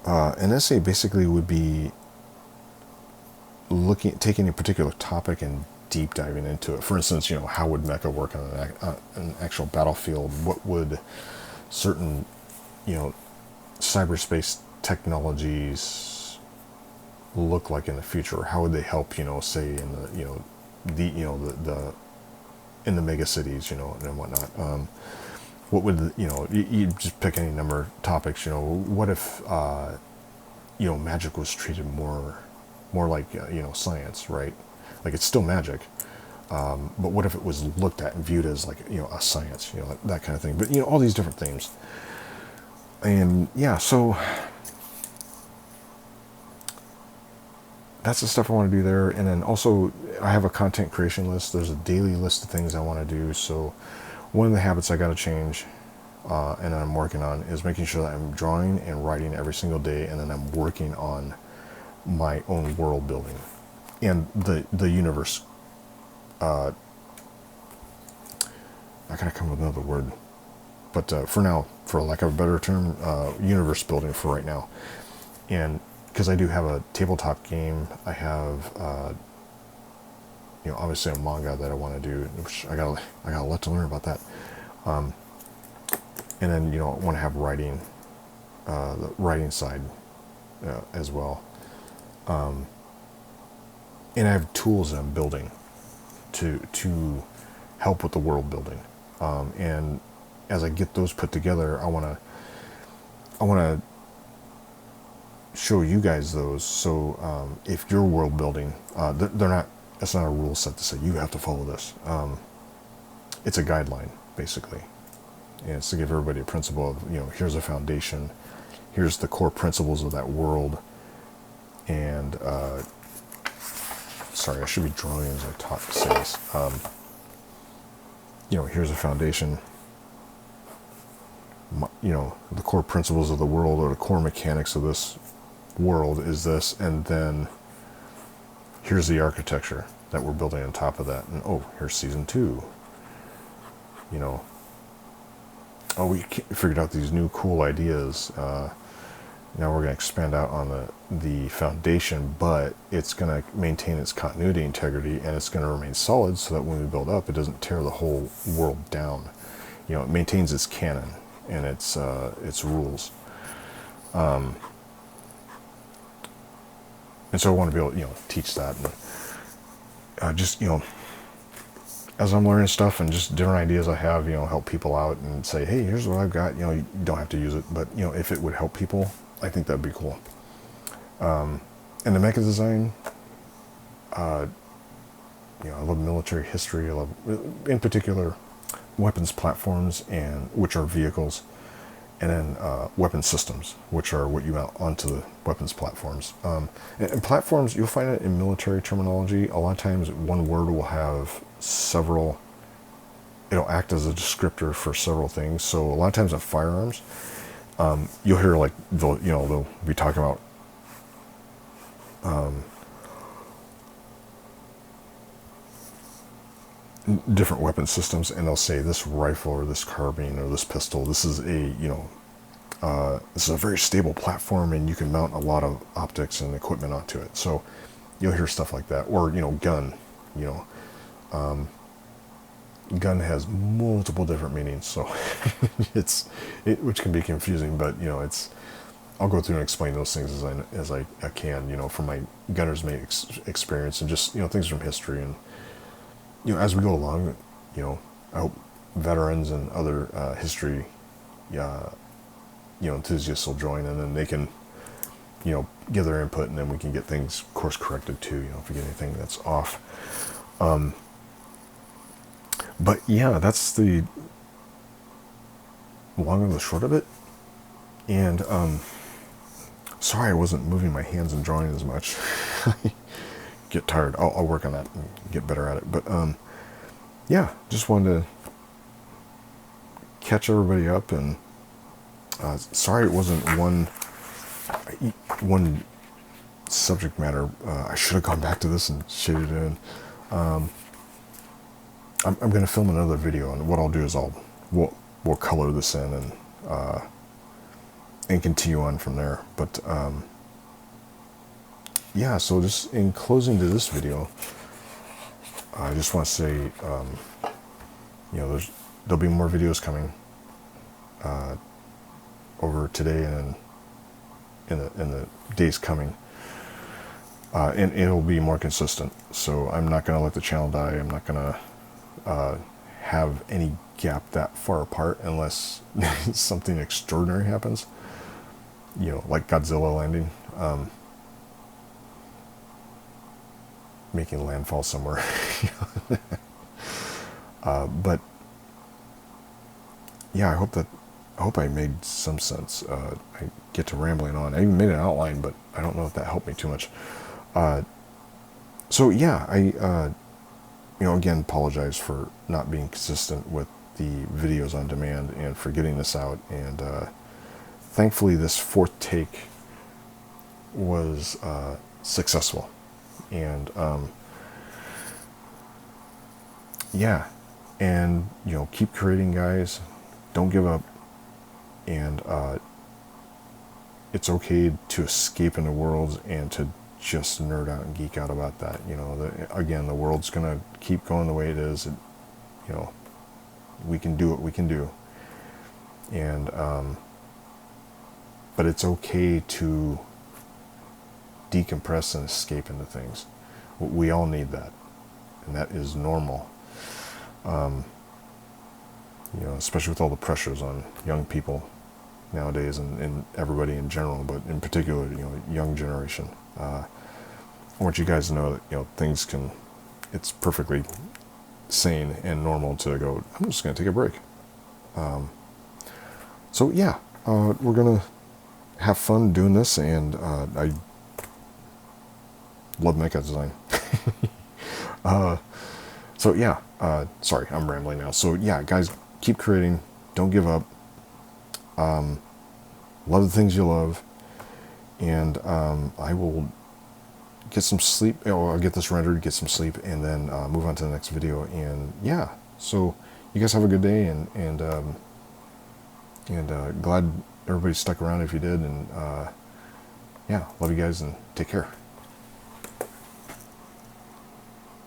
an essay basically would be taking a particular topic and deep diving into it. For instance, how would Mecha work on an actual battlefield? What would certain, cyberspace technologies look like in the future? How would they help, say in the in the mega cities, and whatnot? What would you just pick any number of topics? What if magic was treated more like science, right? Like it's still magic, but what if it was looked at and viewed as like a science, that kind of thing. But all these different things, and yeah, so that's the stuff I want to do there. And then also I have a content creation list. There's a daily list of things I want to do. So one of the habits I got to change, and I'm working on, is making sure that I'm drawing and writing every single day, and then I'm working on my own world building and the universe. I gotta come up with another word, but for now, for lack of a better term, universe building for right now. And because I do have a tabletop game, I have obviously a manga that I want to do, which I got a lot to learn about that. And then I want to have writing, the writing side as well. And I have tools that I'm building to help with the world building. And as I get those put together, I want to show you guys those. So if you're world building, they're not. It's not a rule set to say you have to follow this. It's a guideline, basically. And it's to give everybody a principle of here's a foundation, here's the core principles of that world. And sorry, I should be drawing as I talk. Say this. Here's a foundation. The core principles of the world, or the core mechanics of this world is this, and then here's the architecture. that we're building on top of that. And oh, here's season 2. You know, oh, we figured out these new cool ideas. Now we're going to expand out on the foundation, but it's going to maintain its continuity integrity, and it's going to remain solid so that when we build up, it doesn't tear the whole world down. You know, it maintains its canon and its rules. And so I want to be able to, you know, teach that, and just, you know, as I'm learning stuff and just different ideas I have, you know, help people out and say, hey, here's what I've got. You know, you don't have to use it, but, you know, if it would help people, I think that'd be cool. And the mecha design, you know, I love military history. I love, in particular, weapons platforms, and which are vehicles, and then weapon systems, which are what you mount onto the weapons platforms. And platforms, you'll find it in military terminology. A lot of times, one word will have several. It'll act as a descriptor for several things. So a lot of times in firearms, you'll hear like they'll be talking about different weapon systems, and they'll say this rifle or this carbine or this pistol, this is a this is a very stable platform, and you can mount a lot of optics and equipment onto it. So you'll hear stuff like that. Or, you know, gun, you know, gun has multiple different meanings, so which can be confusing, but, you know, I'll go through and explain those things as I can, you know, from my gunner's mate experience, and just, you know, things from history. And, you know, as we go along, you know, I hope veterans and other history, you know, enthusiasts will join, and then they can, you know, give their input, and then we can get things course corrected too, you know, if we get anything that's off. But yeah, that's the long and the short of it. And sorry I wasn't moving my hands and drawing as much. Get tired. I'll work on that and get better at it. But yeah, just wanted to catch everybody up, and sorry it wasn't one subject matter. I should have gone back to this and shaded it in. I'm going to film another video, and what I'll do is we'll color this in and continue on from there. But yeah, so just in closing to this video, I just want to say, you know, there'll be more videos coming over today and in the days coming, and it'll be more consistent. So I'm not going to let the channel die. I'm not going to have any gap that far apart unless something extraordinary happens, you know, like Godzilla landing, making landfall somewhere. But yeah, I hope I made some sense. I get to rambling on. I even made an outline, but I don't know if that helped me too much. So yeah, I you know, again, apologize for not being consistent with the videos on demand and for getting this out. And thankfully, this fourth take was successful. And yeah, and, you know, keep creating, guys. Don't give up. And it's okay to escape into worlds and to just nerd out and geek out about that. You know, again, the world's gonna keep going the way it is. You know, we can do what we can do, and but it's okay to decompress and escape into things. We all need that, and that is normal. You know, especially with all the pressures on young people nowadays, and everybody in general, but in particular, you know, young generation. I want you guys to know that, you know, things can, it's perfectly sane and normal to go, I'm just going to take a break. So yeah, we're going to have fun doing this, and I love mecha design. So yeah, sorry, I'm rambling now. So yeah, guys, keep creating, don't give up. Love the things you love, and I will get some sleep. I'll get this rendered, get some sleep, and then move on to the next video. And yeah, so you guys have a good day, and glad everybody stuck around if you did. And yeah, love you guys and take care.